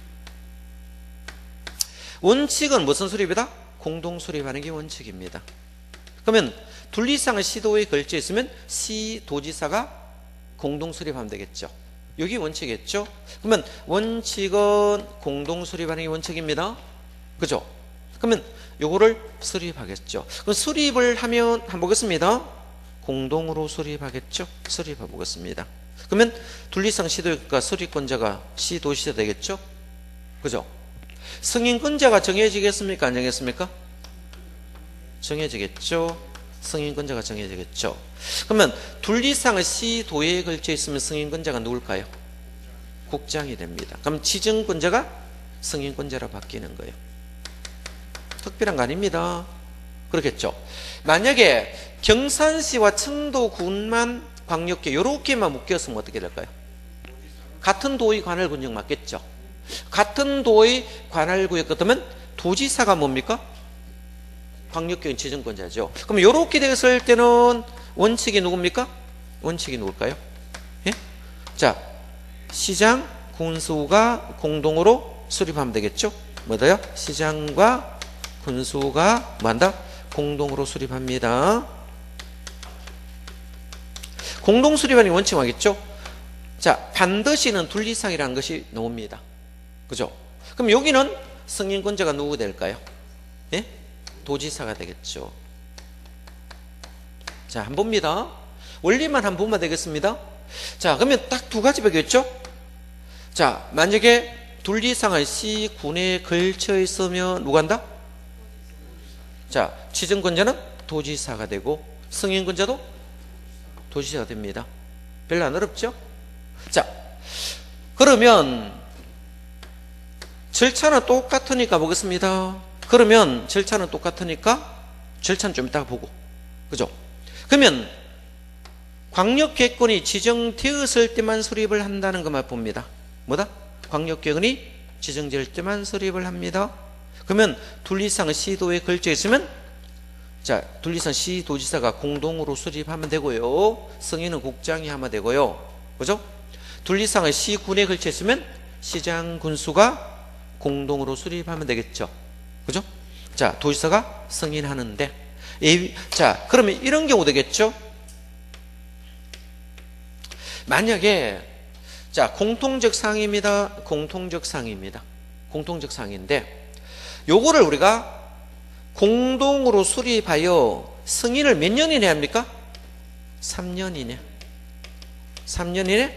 원칙은 무슨 수립이다? 공동 수립하는 게 원칙입니다. 그러면 둘 이상의 시도에 걸쳐 있으면 시도지사가 공동 수립하면 되겠죠. 여기 원칙이겠죠. 그러면 원칙은 공동 수립하는 게 원칙입니다. 그죠? 그러면 요거를 수립하겠죠. 그럼 수립을 하면 한번 보겠습니다. 공동으로 수립하겠죠. 수립해 보겠습니다. 그러면 둘 이상 시도가 수립권자가 시도지사 되겠죠. 그죠? 승인권자가 정해지겠습니까? 안 정해졌습니까? 정해지겠죠. 승인권자가 정해지겠죠. 그러면 둘 이상의 시도에 걸쳐 있으면 승인권자가 누굴까요? 국장이 됩니다. 그럼 지정권자가 승인권자로 바뀌는 거예요. 특별한 거 아닙니다. 그렇겠죠. 만약에 경산시와 청도군만 광역계 이렇게만 묶였으면 어떻게 될까요? 같은 도의 관할구역 맞겠죠. 같은 도의 관할구역 같으면 도지사가 뭡니까? 광역교인 지정권자죠. 그럼 이렇게 됐을 때는 원칙이 누굽니까? 원칙이 누굴까요? 예? 자, 시장, 군수가 공동으로 수립하면 되겠죠. 뭐다요? 시장과 군수가 뭐한다? 공동으로 수립합니다. 공동 수립하는 게 원칙 하겠죠. 자, 반드시는 둘 이상이라는 것이 나옵니다. 그죠? 그럼 여기는 승인권자가 누구 될까요? 예? 도지사가 되겠죠. 자, 한번 봅니다. 원리만 한번 보면 되겠습니다. 자, 그러면 딱 두 가지 되겠죠? 자, 만약에 둘 이상의 시군에 걸쳐 있으면 누가 한다? 자, 지정권자는 도지사가 되고 승인권자도 도지사가 됩니다. 별로 안 어렵죠? 자, 그러면 절차는 똑같으니까 보겠습니다. 그러면 절차는 똑같으니까 절차는 좀 이따가 보고, 그죠? 그러면 광역계획권이 지정되었을 때만 수립을 한다는 것만 봅니다. 뭐다? 광역계획권이 지정될 때만 수립을 합니다. 그러면 둘 이상의 시도에 걸쳐 있으면 자, 둘 이상 시도지사가 공동으로 수립하면 되고요. 승인은 국장이 하면 되고요. 그죠? 둘 이상의 시군에 걸쳐 있으면 시장, 군수가 공동으로 수립하면 되겠죠. 그죠? 자, 도지사가 승인하는데, 자, 그러면 이런 경우 되겠죠? 만약에, 자, 공통적 사항입니다. 공통적 사항입니다. 공통적 사항인데, 요거를 우리가 공동으로 수립하여 승인을 몇 년 이내 합니까? 3년 이내. 3년 이내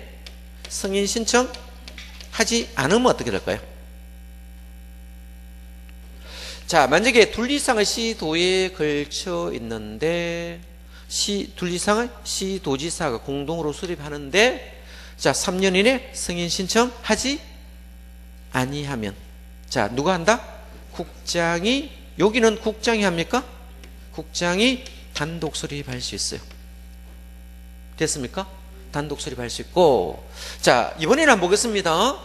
승인 신청하지 않으면 어떻게 될까요? 자, 만약에 둘 이상의 시도에 걸쳐 있는데 둘 이상의 시도지사가 공동으로 수립하는데 자, 3년 이내 승인 신청하지 아니하면 자, 누가 한다? 국장이, 여기는 국장이 합니까? 국장이 단독 수립할 수 있어요. 됐습니까? 단독 수립할 수 있고, 자, 이번에는 한번 보겠습니다.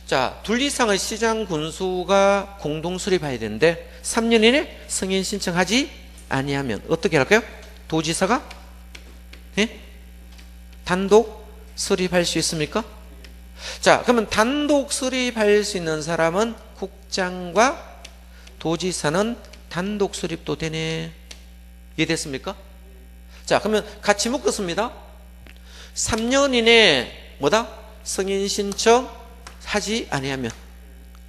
자, 둘 이상의 시장 군수가 공동 수립해야 되는데 3년 이내 승인 신청하지 아니하면 어떻게 할까요? 도지사가 예? 단독 수립할 수 있습니까? 자, 그러면 단독 수립할 수 있는 사람은 국장과 도지사는 단독 수립도 되네. 이해됐습니까? 자, 그러면 같이 묶었습니다. 3년 이내 뭐다? 승인 신청 하지 아니하면,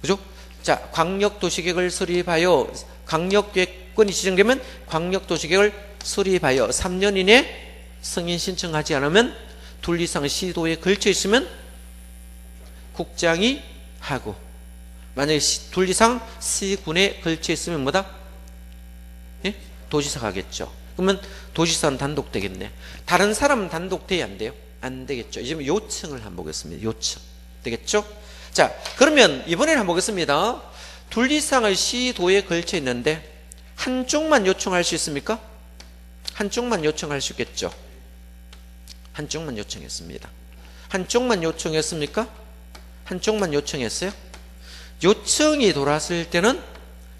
그죠? 자, 광역도시계획을 수립하여 광역계획권이 지정되면 광역도시계획을 수립하여 3년 이내 승인 신청하지 않으면 둘 이상 시도에 걸쳐 있으면 국장이 하고, 만약에 둘 이상 시군에 걸쳐 있으면 뭐다? 예? 도지사가 하겠죠. 그러면 도지사는 단독 되겠네. 다른 사람은 단독 돼야 안 돼요? 안 되겠죠. 이제 요청을 한번 보겠습니다. 요청. 되겠죠? 자, 그러면 이번에는 한번 보겠습니다. 둘 이상의 시도에 걸쳐 있는데 한쪽만 요청할 수 있습니까? 한쪽만 요청할 수 있겠죠. 한쪽만 요청했습니다. 한쪽만 요청했습니까? 한쪽만 요청했어요? 요청이 돌았을 때는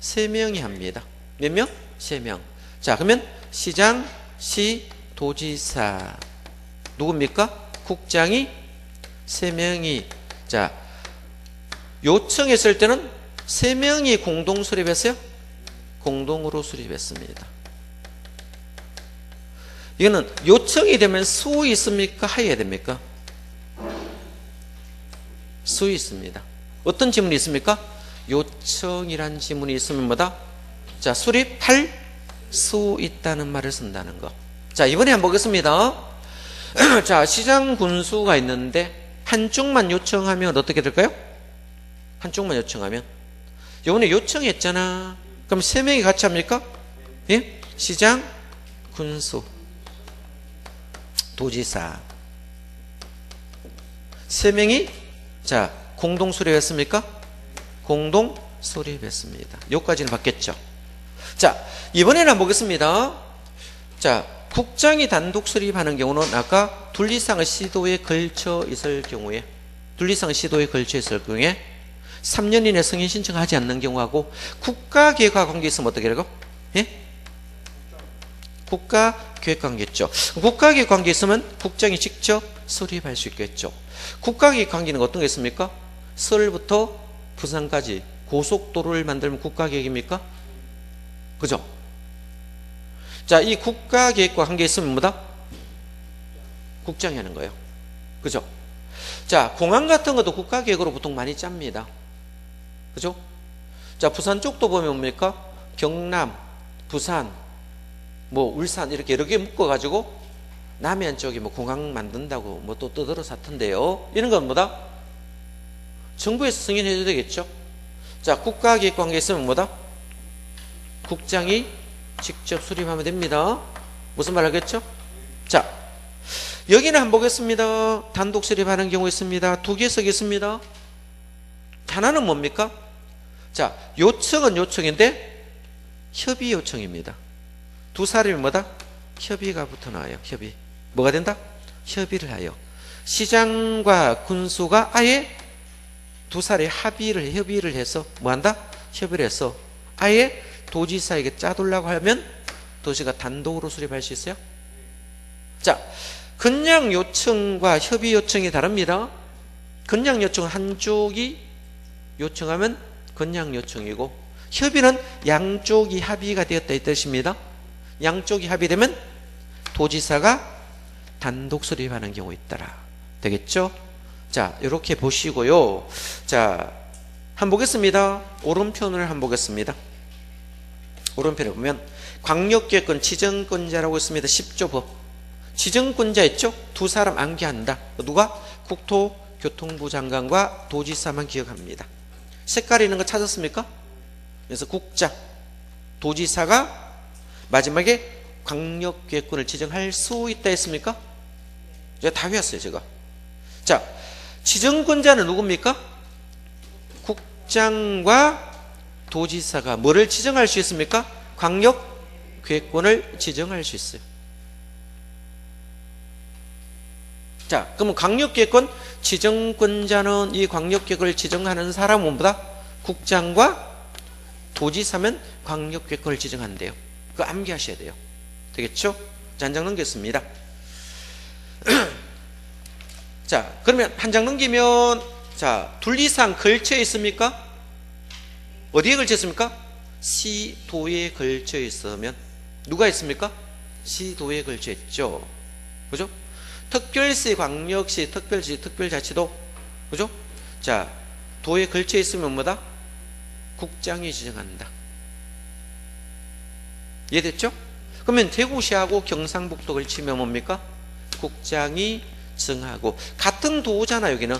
3명이 합니다. 몇 명? 3명. 자, 그러면 시장, 시, 도지사. 누굽니까? 국장이 3명이. 자, 요청했을 때는 3명이 공동 수립했어요? 공동으로 수립했습니다. 이거는 요청이 되면 수 있습니까? 하여야 됩니까? 수 있습니다. 어떤 지문이 있습니까? 요청이란 지문이 있으면 뭐다? 자, 수립할 수 있다는 말을 쓴다는 거. 자, 이번에 한번 보겠습니다. 자, 시장 군수가 있는데 한쪽만 요청하면 어떻게 될까요? 한쪽만 요청하면. 이번에 요청했잖아. 그럼 3명이 같이 합니까? 예? 시장, 군수, 도지사. 3명이 자, 공동 수립했습니까? 공동 수립했습니다. 여기까지는 봤겠죠? 자, 이번에는 한번 보겠습니다. 자, 국장이 단독 수립하는 경우는 아까 둘 이상의 시도에 걸쳐 있을 경우에 3년 이내 승인 신청하지 않는 경우하고 국가기획과 관계 있으면 어떻게 되고? 예? 국가기획 관계죠. 국가기획 관계 있으면 국장이 직접 수립할 수 있겠죠. 국가기획 관계는 어떤 게 있습니까? 서울부터 부산까지 고속도로를 만들면 국가기획입니까? 그죠? 자, 이 국가기획과 관계 있으면 뭐다? 국장이 하는 거예요. 그죠? 자, 공항 같은 것도 국가기획으로 보통 많이 짭니다. 그죠? 자, 부산 쪽도 보면 뭡니까? 경남, 부산, 뭐 울산 이렇게 여러 개 묶어가지고 남해안 쪽에 뭐 공항 만든다고 뭐 또 떠들어 샀던데요. 이런 건 뭐다? 정부에서 승인해줘야 되겠죠? 자, 국가기획 관계 있으면 뭐다? 국장이 직접 수립하면 됩니다. 무슨 말 하겠죠? 자, 여기는 한번 보겠습니다. 단독 수립하는 경우 있습니다. 2개석 있습니다. 하나는 뭡니까? 자, 요청은 요청인데 협의 요청입니다. 두 사람이 뭐다? 협의가 붙어 나와요. 협의. 뭐가 된다? 협의를 하여. 시장과 군수가 아예 두 사람이 협의를 해서 뭐 한다? 협의를 해서 아예 도지사에게 짜둘라고 하면 도시가 단독으로 수립할 수 있어요? 자, 그냥 요청과 협의 요청이 다릅니다. 그냥 요청은 한쪽이 요청하면 그냥 요청이고, 협의는 양쪽이 합의가 되었다 이 뜻입니다. 양쪽이 합의되면 도지사가 단독 수립하는 경우 있더라. 되겠죠? 자, 이렇게 보시고요. 자, 한번 보겠습니다. 오른편을 한번 보겠습니다. 오른편에 보면 광역계획권 지정권자라고 있습니다. 10조 법. 지정권자 있죠? 두 사람 암기한다. 누가? 국토교통부 장관과 도지사만 기억합니다. 색깔 있는 거 찾았습니까? 그래서 국장, 도지사가 마지막에 광역계획권을 지정할 수 있다 했습니까? 제가 다 외웠어요, 제가. 자, 지정권자는 누굽니까? 국장과 도지사가 뭐를 지정할 수 있습니까? 광역계획권을 지정할 수 있어요. 자, 그러면 광역계획권 지정권자는 이 광역계획을 지정하는 사람은 뭐다? 국장과 도지사면 광역계획권을 지정한대요. 그거 암기하셔야 돼요. 되겠죠? 자, 한 장 넘겼습니다. 자, 그러면 한 장 넘기면, 자, 둘 이상 걸쳐 있습니까? 어디에 걸쳐 있습니까? 시도에 걸쳐 있으면 누가 있습니까? 시도에 걸쳐 있죠. 그죠? 특별시, 광역시, 특별시, 특별자치도, 그죠? 자, 도에 걸쳐 있으면 뭐다? 국장이 지정한다. 이해됐죠? 그러면 대구시하고 경상북도 걸치면 뭡니까? 국장이 정하고, 같은 도잖아. 여기는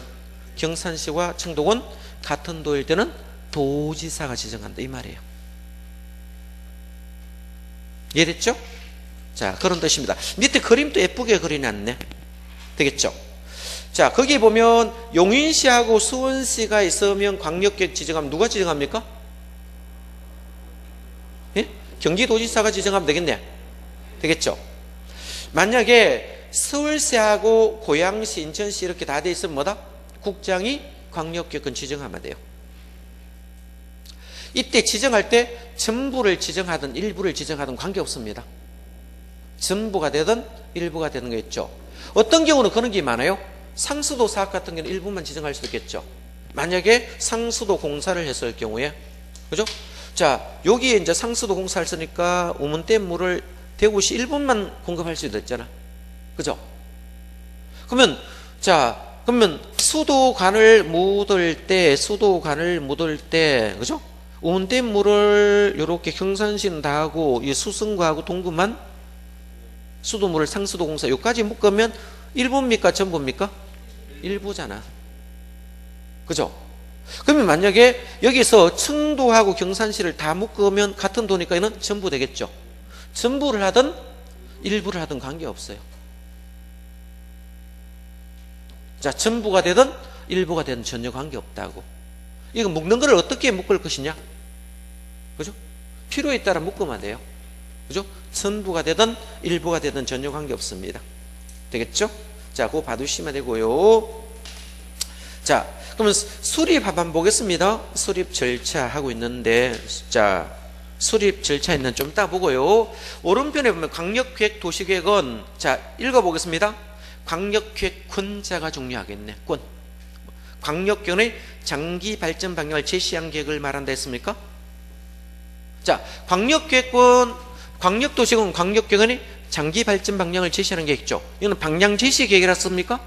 경산시와 청도군 같은 도일 때는 도지사가 지정한다 이 말이에요. 이해됐죠? 자, 그런 뜻입니다. 밑에 그림도 예쁘게 그려놨네. 되겠죠? 자, 거기 보면 용인시하고 수원시가 있으면 광역계획 지정하면 누가 지정합니까? 예? 경기도지사가 지정하면 되겠네. 되겠죠? 만약에 서울시하고 고양시, 인천시 이렇게 다 돼 있으면 뭐다? 국장이 광역계획권 지정하면 돼요. 이때 지정할 때 전부를 지정하든 일부를 지정하든 관계없습니다. 전부가 되든 일부가 되는 거겠죠. 어떤 경우는 그런 게 많아요. 상수도 사업 같은 경우는 일부만 지정할 수도 있겠죠. 만약에 상수도 공사를 했을 경우에, 그죠? 자, 여기에 이제 상수도 공사를 쓰니까 우문댐 물을 대구시 일부만 공급할 수도 있잖아. 그죠? 그러면, 그러면 수도관을 묻을 때, 그죠? 우문댐 물을 이렇게 경산시는 다 하고, 이 수성구하고 동구만 수도물을 상수도 공사, 여기까지 묶으면 일부입니까? 전부입니까? 일부잖아. 그죠? 그러면 만약에 여기서 청도하고 경산시를 다 묶으면 같은 도니까 이는 전부 되겠죠. 전부를 하든 일부를 하든 관계없어요. 자, 전부가 되든 일부가 되든 전혀 관계없다고. 이거 묶는 걸 어떻게 묶을 것이냐? 그죠? 필요에 따라 묶으면 돼요. 그죠? 전부가 되든 일부가 되든 전혀 관계없습니다. 되겠죠? 자, 그거 봐두시면 되고요. 자, 그러면 수립 한번 보겠습니다. 수립 절차 하고 있는데, 자, 수립 절차 있는 좀 이따 보고요. 오른편에 보면 광역계획 도시계획은, 자, 읽어보겠습니다. 광역계획 권자가 중요하겠네. 권. 광역계획의 장기 발전 방향을 제시한 계획을 말한다 했습니까? 자, 광역계획권, 광역도시계획은 광역계획의 장기 발전 방향을 제시하는 계획이죠. 이거는 방향 제시 계획이라 씁니까?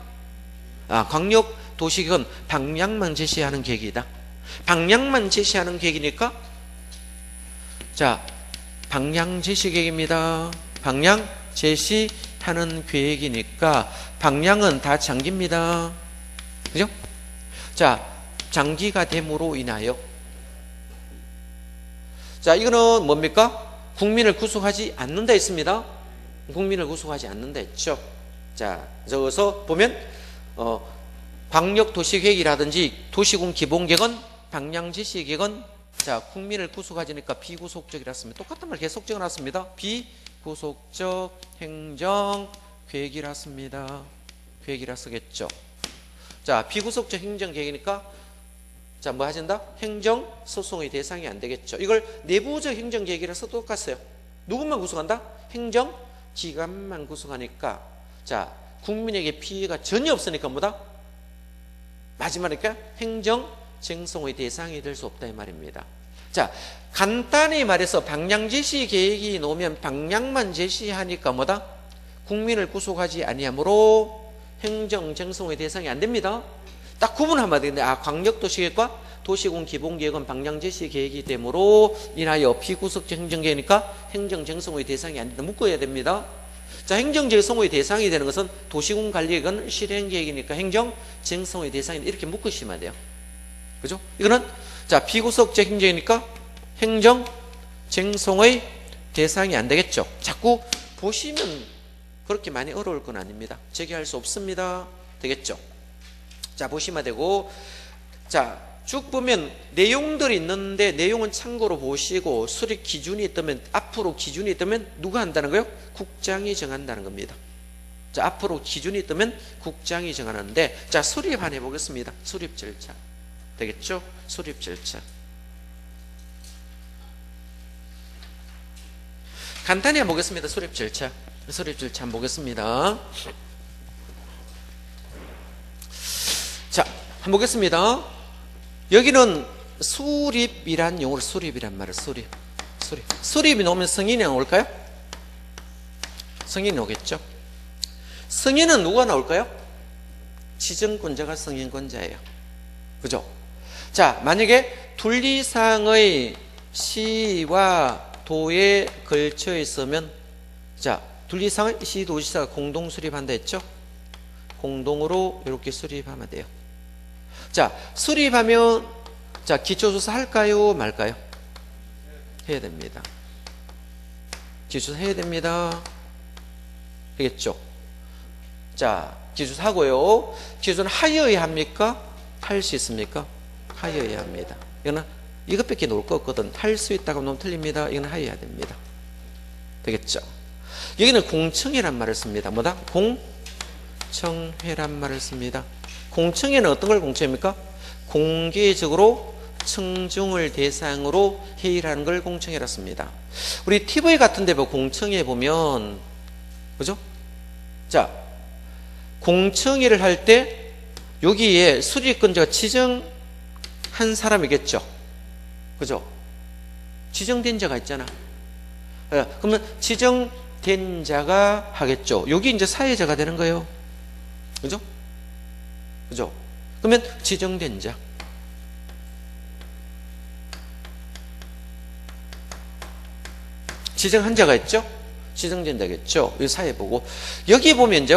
광역도시계획은 방향만 제시하는 계획이다. 방향만 제시하는 계획이니까, 자, 방향 제시 계획입니다. 방향 제시하는 계획이니까 방향은 다 장기입니다. 그죠? 자, 장기가 됨으로 인하여, 자, 이거는 뭡니까? 국민을 구속하지 않는다 했습니다. 국민을 구속하지 않는다 했죠. 자, 저기서 보면 광역도시계획이라든지 도시군 기본계획은 방향제시계획은, 자, 국민을 구속하지니까 비구속적이라 습니다. 똑같은 말 계속 적어놨습니다. 비구속적 행정계획이라 습니다. 계획이라 쓰겠죠. 자, 비구속적 행정계획이니까, 자, 뭐 하신다? 행정소송의 대상이 안 되겠죠. 이걸 내부적 행정계획이라서 똑같아요. 누구만 구속한다? 행정기관만 구속하니까, 자, 국민에게 피해가 전혀 없으니까 뭐다? 마지막이니까 행정쟁송의 대상이 될 수 없다 이 말입니다. 자, 간단히 말해서 방향제시 계획이 나오면 방향만 제시하니까 뭐다? 국민을 구속하지 아니하므로 행정쟁송의 대상이 안 됩니다. 딱 구분하면 되는데, 광역도시계획과 도시군 기본계획은 방향제시 계획이 되므로 인하여 비구속적 행정계획이니까 행정쟁송의 대상이 안 된다. 묶어야 됩니다. 자, 행정쟁송의 대상이 되는 것은 도시군 관리계획은 실행계획이니까 행정쟁송의 대상이 이렇게 묶으시면 돼요. 그죠? 이거는, 자, 비구속적 행정이니까 행정쟁송의 대상이 안 되겠죠. 자꾸 보시면 그렇게 많이 어려울 건 아닙니다. 제기할 수 없습니다. 되겠죠? 자, 보시면 되고, 자, 쭉 보면 내용들이 있는데 내용은 참고로 보시고, 수립 기준이 있다면, 앞으로 기준이 있다면 누가 한다는 거예요? 국장이 정한다는 겁니다. 자, 앞으로 기준이 있다면 국장이 정하는데, 자, 수립 한번 해보겠습니다. 수립 절차. 되겠죠? 수립 절차. 간단히 한번 보겠습니다. 수립 절차. 수립 절차 한번 보겠습니다. 자, 한번 보겠습니다. 여기는 수립이란 용어로, 수립이란 말을, 수립이 나오면 승인이 나올까요? 승인이 오겠죠. 승인은 누가 나올까요? 지정권자가 승인권자예요. 그죠? 자, 만약에 둘이상의 시와 도에 걸쳐 있으면, 자, 둘이상의 시, 도지사가 공동 수립한다 했죠? 공동으로 이렇게 수립하면 돼요. 자, 수립하면, 자, 기초조사 할까요? 말까요? 해야 됩니다. 기초조사 해야 됩니다. 되겠죠? 자, 기초조사 하고요. 기초조사는 하여야 합니까? 할 수 있습니까? 하여야 합니다. 이거는 이것밖에 놓을 거 없거든. 할 수 있다고 하면 틀립니다. 이건 하여야 됩니다. 되겠죠? 여기는 공청회란 말을 씁니다. 뭐다? 공청회란 말을 씁니다. 공청회는 어떤 걸 공청회입니까? 공개적으로 청중을 대상으로 회의를 하는 걸 공청회라 씁니다. 우리 TV 같은 데 공청회 보면, 그죠? 자, 공청회를 할 때 여기에 수리권자가 지정한 사람이겠죠. 그죠? 지정된 자가 있잖아. 그러면 지정된 자가 하겠죠. 여기 이제 사회자가 되는 거예요. 그죠? 그죠? 그러면 지정된 자. 지정한 자가 있죠? 지정된 자겠죠? 이 사회 보고. 여기 보면 이제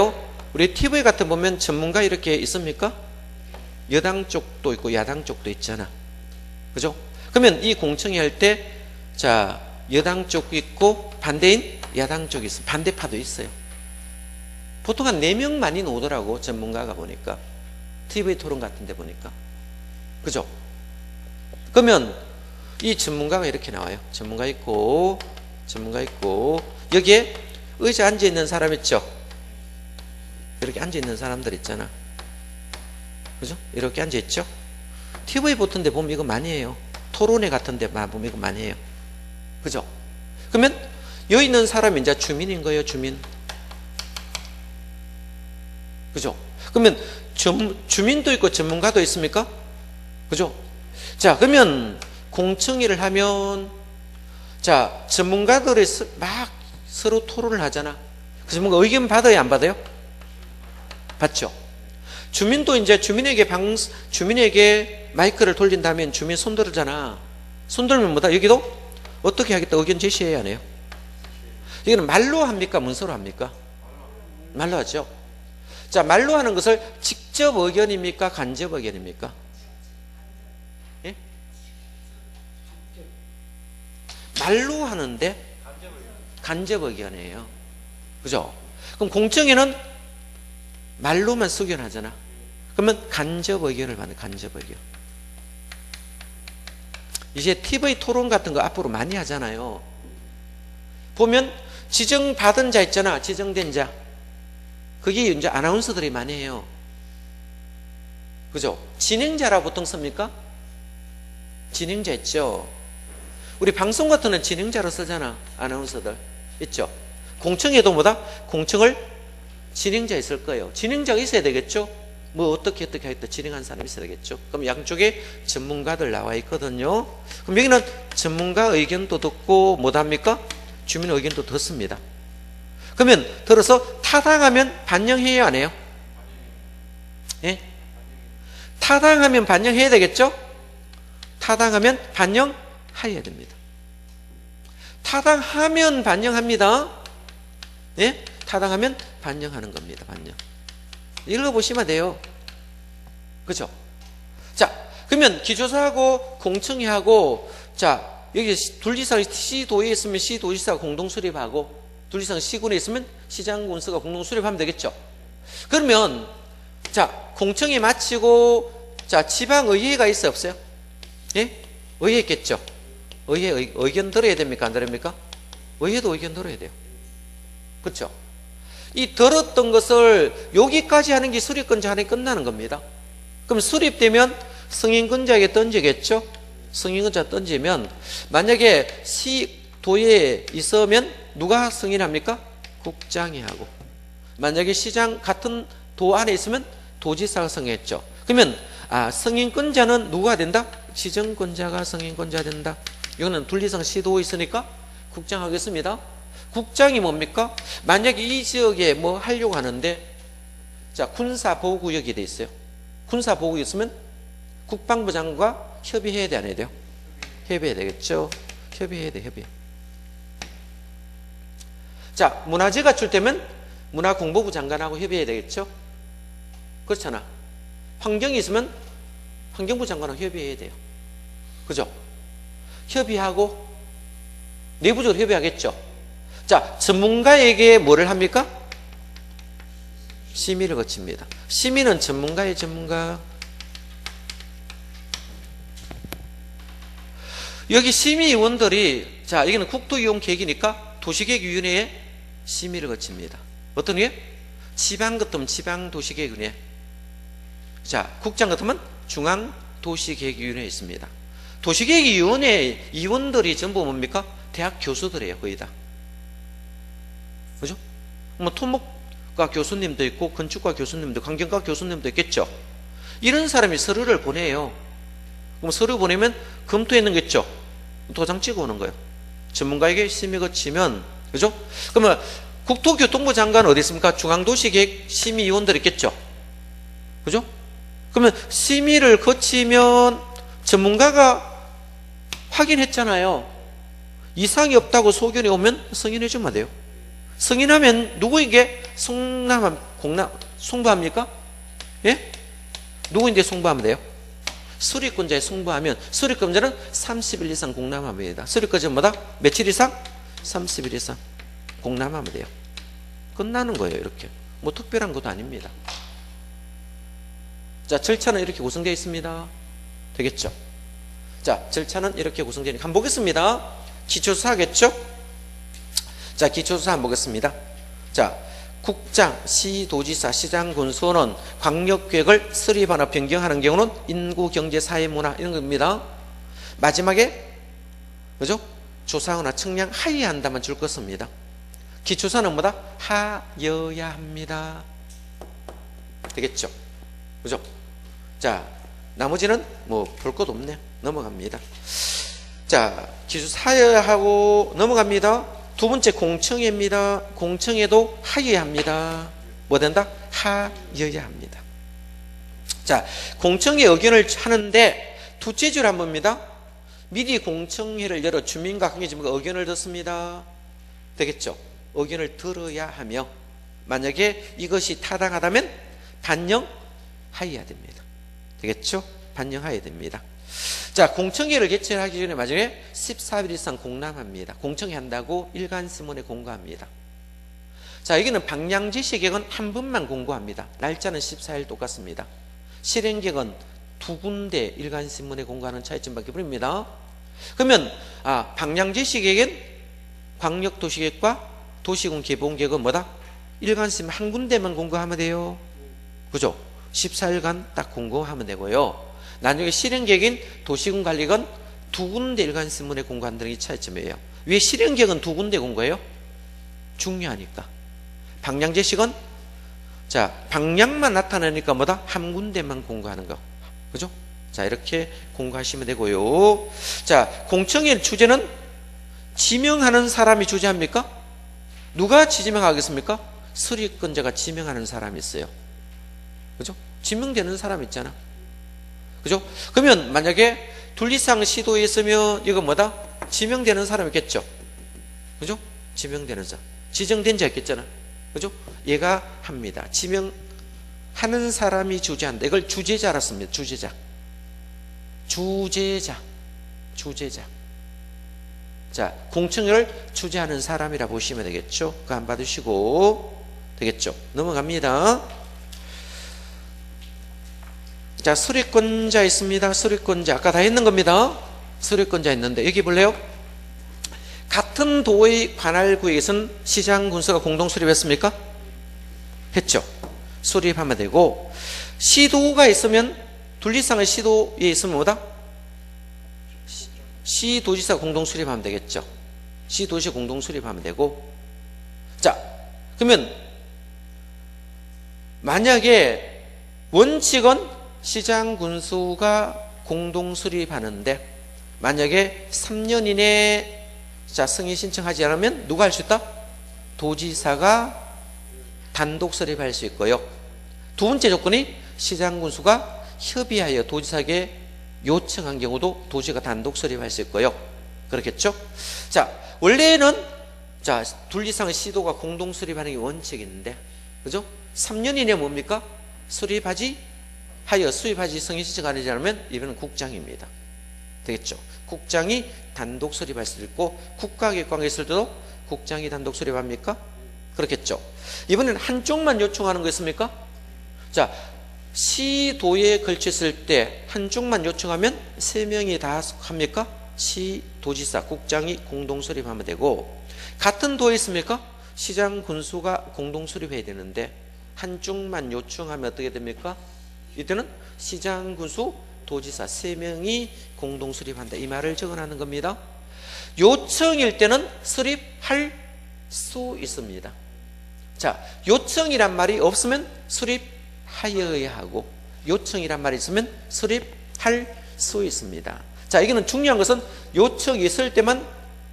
우리 TV 같은 보면 전문가 이렇게 있습니까? 여당 쪽도 있고 야당 쪽도 있잖아. 그죠? 그러면 이 공청회 할 때, 자, 여당 쪽도 있고 반대인 야당 쪽이 있어요. 반대파도 있어요. 보통 한 4명 많이 오더라고, 전문가가 보니까. TV 토론 같은 데 보니까. 그죠? 그러면 이 전문가가 이렇게 나와요. 전문가 있고, 여기에 의자 앉아 있는 사람 있죠? 이렇게 앉아 있는 사람들 있잖아. 그죠? 이렇게 앉아 있죠? TV 보던 데 보면 이거 많이 해요. 토론회 같은 데 보면 이거 많이 해요. 그죠? 그러면 여기 있는 사람이 이제 주민인 거예요, 주민. 그죠? 그러면 주민도 있고 전문가도 있습니까? 그죠? 자, 그러면 공청회를 하면, 자, 전문가들이 막 서로 토론을 하잖아. 그 전문가 의견 받아요, 안 받아요? 받죠? 주민도 이제 주민에게 마이크를 돌린다면 주민 손 들잖아. 손 들면 뭐다? 여기도 어떻게 하겠다 의견 제시해야 하네요. 이거는 말로 합니까? 문서로 합니까? 말로 하죠. 자, 말로 하는 것을 직접 의견입니까? 간접 의견입니까? 예? 말로 하는데 간접 의견이에요. 그죠? 그럼 공청회는 말로만 수견하잖아. 그러면 간접 의견을 받는 간접 의견. 이제 TV 토론 같은 거 앞으로 많이 하잖아요. 보면 지정받은 자 있잖아. 지정된 자. 그게 이제 아나운서들이 많이 해요. 그죠? 진행자라 보통 씁니까? 진행자 있죠. 우리 방송 같은 건 진행자로 쓰잖아. 아나운서들. 있죠? 공청회도 뭐다? 공청을 진행자 있을 거예요. 진행자가 있어야 되겠죠? 뭐 어떻게 하겠다 진행한 사람이 있어야 되겠죠? 그럼 양쪽에 전문가들 나와 있거든요. 그럼 여기는 전문가 의견도 듣고 뭐답니까? 주민 의견도 듣습니다. 그러면 들어서 타당하면 반영해야 안 해요? 예? 타당하면 반영해야 되겠죠? 타당하면 반영해야 됩니다. 타당하면 반영합니다. 예? 타당하면 반영하는 겁니다. 반영. 읽어보시면 돼요. 그죠? 자, 그러면 기조사하고 공청회하고, 자, 여기 둘지사가 시도에 있으면 시도지사가 공동수립하고, 둘지사가 시군에 있으면 시장군수가 공동수립하면 되겠죠? 그러면, 자, 공청회 마치고, 자, 지방의회가 있어요? 없어요? 예? 의회 있겠죠? 의회 의견 들어야 됩니까? 안 들어야 의회도 의견 들어야 돼요. 그렇죠? 이 들었던 것을 여기까지 하는 게 수립권자 하는 게 끝나는 겁니다. 그럼 수립되면 승인권자에게 던지겠죠? 승인권자 던지면 만약에 시도에 있으면 누가 승인합니까? 국장이 하고. 만약에 시장 같은 도 안에 있으면 도지사가 승인했죠. 그러면 승인권자는 누가 된다? 지정권자가 승인권자 된다. 이거는 둘리상 시도에 있으니까 국장 하겠습니다. 국장이 뭡니까? 만약에 이 지역에 뭐 하려고 하는데, 자, 군사보호구역이 돼 있어요. 군사보호구역이 있으면 국방부 장관과 협의해야 돼, 안 해야 돼요? 협의해야 되겠죠? 협의해야 돼, 협의. 자, 문화재가 출 때면 문화공보부 장관하고 협의해야 되겠죠? 그렇잖아. 환경이 있으면 환경부 장관하고 협의해야 돼요. 그죠? 협의하고 내부적으로 협의하겠죠? 자, 전문가에게 뭐를 합니까? 심의를 거칩니다. 심의는 전문가의 전문가. 여기 심의위원들이, 자, 여기는 국토이용계획이니까 도시계획위원회에 심의를 거칩니다. 어떤 게? 지방 같으면 지방도시계획위원회. 자, 국장 같으면 중앙도시계획위원회에 있습니다. 도시계획위원회 위원들이 전부 뭡니까? 대학 교수들이에요, 거의 다. 그죠? 뭐 토목과 교수님도 있고 건축과 교수님도, 환경과 교수님도 있겠죠. 이런 사람이 서류를 보내요. 그럼 서류 보내면 검토해 있는 거 있죠. 도장 찍어 오는 거예요. 전문가에게 심의 거치면, 그죠? 그러면 국토교통부 장관 어디 있습니까? 중앙도시계획 심의위원들 있겠죠. 그죠? 그러면 심의를 거치면 전문가가 확인했잖아요. 이상이 없다고 소견이 오면 승인해 주면 돼요. 승인하면 누구에게 송부합니까? 예? 누구인데 송부하면 돼요? 수리권자에 송부하면, 수리권자는 30일 이상 공람하면 됩니다. 수리권자는 뭐다? 며칠 이상? 30일 이상 공람하면 돼요. 끝나는 거예요, 이렇게. 뭐 특별한 것도 아닙니다. 자, 절차는 이렇게 구성되어 있습니다. 되겠죠? 자, 절차는 이렇게 구성되니까 한번 보겠습니다. 기초수사 하겠죠? 자, 기초수사 한번 보겠습니다. 자, 국장, 시도지사, 시장군수는 광역계획을 수립하거나 변경하는 경우는 인구, 경제, 사회, 문화 이런 겁니다. 마지막에 그죠? 조사하거나 측량 하여야 한다만 줄 것입니다. 기초수사는 뭐다? 하여야 합니다. 되겠죠? 그죠? 자, 나머지는 뭐 볼 것 없네요. 넘어갑니다. 자, 기초수사 하여야 하고 넘어갑니다. 두 번째 공청회입니다. 공청회도 하여야 합니다. 뭐 된다? 하여야 합니다. 자, 공청회 의견을 하는데 두째 줄 한 번입니다. 미리 공청회를 열어 주민과 관계자가 의견을 듣습니다. 되겠죠? 의견을 들어야 하며 만약에 이것이 타당하다면 반영하여야 됩니다. 되겠죠? 반영하여야 됩니다. 자, 공청회를 개최하기 전에 마지막에 14일 이상 공람합니다. 공청회 한다고 일간신문에 공고합니다. 자, 여기는 방량제시계획은 한 번만 공고합니다. 날짜는 14일 똑같습니다. 실행계획은 두 군데 일간신문에 공고하는 차이점밖에 없습니다. 그러면 방량제시계획은 광역도시계획과 도시군 개봉계획은 뭐다? 일간신문 한 군데만 공고하면 돼요. 그죠? 14일간 딱 공고하면 되고요. 나중에 실행계획인 도시군관리건 두 군데 일간신문에 공고한다는 게 차이점이에요. 왜 실행계획은 두 군데 공고해요? 중요하니까. 방량제식은 자, 방량만 나타나니까 뭐다? 한 군데만 공고하는 거. 그죠? 자, 이렇게 공고하시면 되고요. 자, 공청회 주제는 지명하는 사람이 주재합니까? 누가 지명하겠습니까? 수리권자가 지명하는 사람이 있어요. 그죠? 지명되는 사람 있잖아. 그죠? 그러면 만약에 둘리상 시도에 있으면 이거 뭐다? 지명되는 사람 있겠죠? 그죠? 지명되는 자. 지정된 자 있겠잖아. 그죠? 얘가 합니다. 지명하는 사람이 주재한다. 이걸 주재자라 씁니다. 주재자. 주재자. 자, 공청회를 주재하는 사람이라 보시면 되겠죠? 그거 안 받으시고 되겠죠? 넘어갑니다. 자, 수리권자 있습니다. 수리권자. 아까 다 했는 겁니다. 수리권자 있는데, 여기 볼래요? 같은 도의 관할 구역에서는 시장, 군수가 공동 수립했습니까? 했죠. 수립하면 되고, 시도가 있으면, 둘리상의 시도에 있으면 뭐다? 시도지사 공동 수립하면 되겠죠. 시도시 공동 수립하면 되고, 자, 그러면, 만약에 원칙은 시장 군수가 공동 수립하는데 만약에 3년 이내에 자, 승인 신청하지 않으면 누가 할 수 있다? 도지사가 단독 수립할 수 있고요. 두 번째 조건이 시장 군수가 협의하여 도지사에게 요청한 경우도 도지사가 단독 수립할 수 있고요. 그렇겠죠? 자, 원래는 자, 둘리상 시도가 공동 수립하는 게 원칙인데, 그죠? 3년 이내 뭡니까? 수립하지 승인 신청하지 않으면 이번은 국장입니다. 되겠죠? 국장이 단독 수립할 수도 있고 국가기획관계 있을 때도 국장이 단독 수립합니까? 그렇겠죠? 이번에는 한쪽만 요청하는 거 있습니까? 자, 시도에 걸쳤을 때 한쪽만 요청하면 3명이 다 합니까? 시도지사, 국장이 공동 수립하면 되고, 같은 도에 있습니까? 시장, 군수가 공동 수립해야 되는데 한쪽만 요청하면 어떻게 됩니까? 이때는 시장, 군수 도지사 3명이 공동 수립한다. 이 말을 적어놓는 겁니다. 요청일 때는 수립할 수 있습니다. 자, 요청이란 말이 없으면 수립하여야 하고, 요청이란 말이 있으면 수립할 수 있습니다. 자, 이거는 중요한 것은 요청이 있을 때만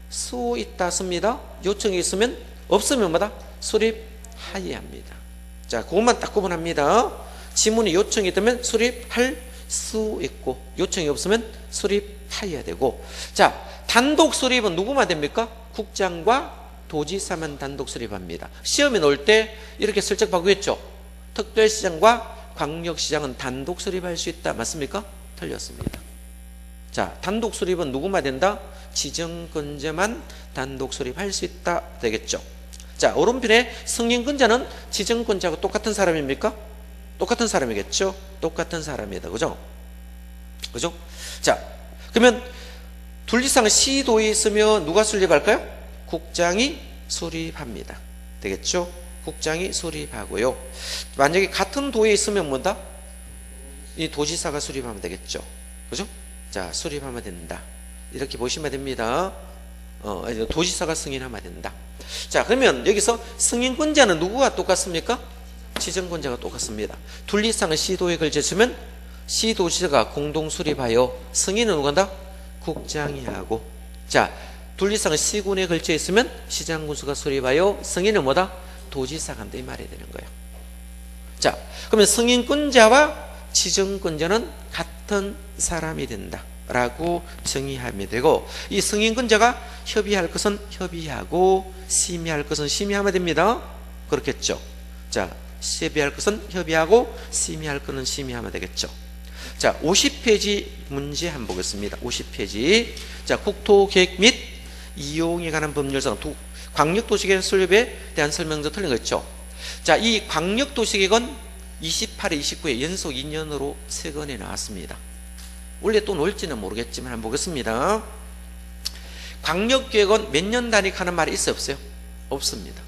수 있다 씁니다. 요청이 있으면 없으면 뭐다? 수립하여야 합니다. 자, 그것만 딱 구분합니다. 지문이 요청이 있다면 수립할 수 있고, 요청이 없으면 수립하여야 되고. 자, 단독 수립은 누구만 됩니까? 국장과 도지사만 단독 수립합니다. 시험에 나올 때 이렇게 슬쩍 바꾸겠죠. 특별시장과 광역시장은 단독 수립할 수 있다. 맞습니까? 틀렸습니다. 자, 단독 수립은 누구만 된다? 지정권자만 단독 수립할 수 있다. 되겠죠. 자, 오른편에 승인권자는 지정권자하고 똑같은 사람입니까? 똑같은 사람이겠죠. 똑같은 사람이다. 그죠? 그죠? 자, 그러면 둘이상 시도에 있으면 누가 수립할까요? 국장이 수립합니다. 되겠죠? 국장이 수립하고요. 만약에 같은 도에 있으면 뭐다? 이 도지사가 수립하면 되겠죠. 그죠? 자, 수립하면 된다. 이렇게 보시면 됩니다. 도지사가 승인하면 된다. 자, 그러면 여기서 승인권자는 누구와 똑같습니까? 지정권자가 똑같습니다. 둘이상은 시도에 걸쳤으면 시도지사가 공동 수립하여 승인은 누구한다? 국장이 하고. 자, 둘이상은 시군에 걸쳐 있으면 시장군수가 수립하여 승인은 뭐다? 도지사가 한다. 이 말이 되는 거예요. 자, 그러면 승인권자와 지정권자는 같은 사람이 된다 라고 정의하면 되고, 이 승인권자가 협의할 것은 협의하고 심의할 것은 심의하면 됩니다. 그렇겠죠. 자, 협의할 것은 협의하고 심의할 것은 심의하면 되겠죠. 자, 50페이지 문제 한번 보겠습니다. 50페이지. 자, 국토계획 및 이용에 관한 법률상 광역도시계획 수립에 대한 설명도 틀린 거 있죠. 자, 이 광역도시계획은 28회, 29회 연속 2년으로 3건에 나왔습니다. 원래 또 놓을지는 모르겠지만 한번 보겠습니다. 광역계획은 몇 년 단위 하는 말이 있어요? 없어요? 없습니다.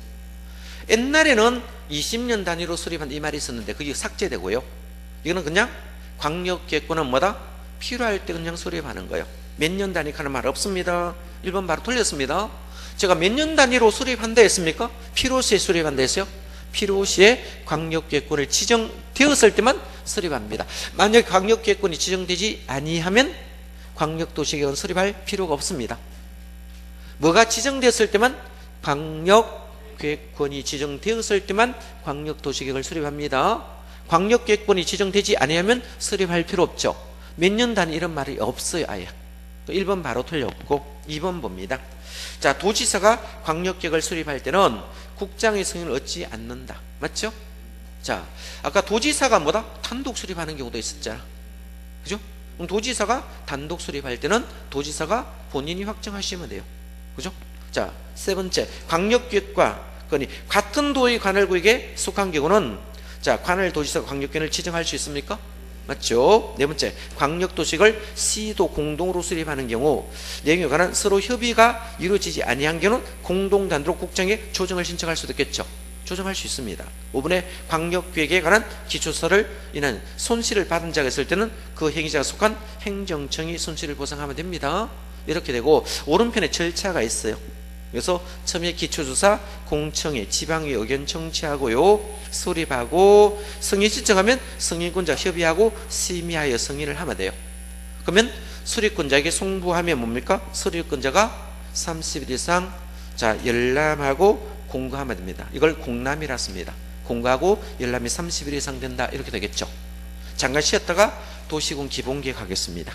옛날에는 20년 단위로 수립한다 이 말이 있었는데 그게 삭제되고요. 이거는 그냥 광역계획권은 뭐다? 필요할 때 그냥 수립하는 거예요. 몇 년 단위 하는 말 없습니다. 1번 바로 틀렸습니다. 제가 몇 년 단위로 수립한다 했습니까? 필요시에 수립한다 했어요? 필요시에 광역계획권을 지정되었을 때만 수립합니다. 만약 광역계획권이 지정되지 아니하면 광역도시계획은 수립할 필요가 없습니다. 뭐가 지정되었을 때만? 광역계획권이 지정되었을 때만 광역도시계획을 수립합니다. 광역계획권이 지정되지 아니하면 수립할 필요 없죠. 몇 년 단위 이런 말이 없어요. 아예. 1번 바로 틀렸고 2번 봅니다. 자, 도지사가 광역계획을 수립할 때는 국장의 승인을 얻지 않는다. 맞죠? 자, 아까 도지사가 뭐다? 단독 수립하는 경우도 있었잖아. 그죠? 그럼 도지사가 단독 수립할 때는 도지사가 본인이 확정하시면 돼요. 그죠? 자, 세 번째, 광역계획과 건이 같은 도의 관할구역에 속한 경우는 자, 관할도지사가 광역계획을 지정할 수 있습니까? 맞죠? 네 번째, 광역도시를 시도 공동으로 수립하는 경우 내용에 관한 서로 협의가 이루어지지 아니한 경우는 공동단독 국장에 조정을 신청할 수도 있겠죠. 조정할 수 있습니다. 5번에 광역계획에 관한 기초서를 인한 손실을 받은 자가 있을 때는 그 행위자가 속한 행정청이 손실을 보상하면 됩니다. 이렇게 되고, 오른편에 절차가 있어요. 그래서 처음에 기초조사, 공청회, 지방의 의견 청취하고요, 수립하고, 승인 신청하면 승인권자 협의하고 심의하여 승인을 하면 돼요. 그러면 수립권자에게 송부하면 뭡니까? 수립권자가 30일 이상 자 열람하고 공고하면 됩니다. 이걸 공람이라 씁니다. 공고하고 열람이 30일 이상 된다 이렇게 되겠죠. 잠깐 쉬었다가 도시군 기본계획 하겠습니다.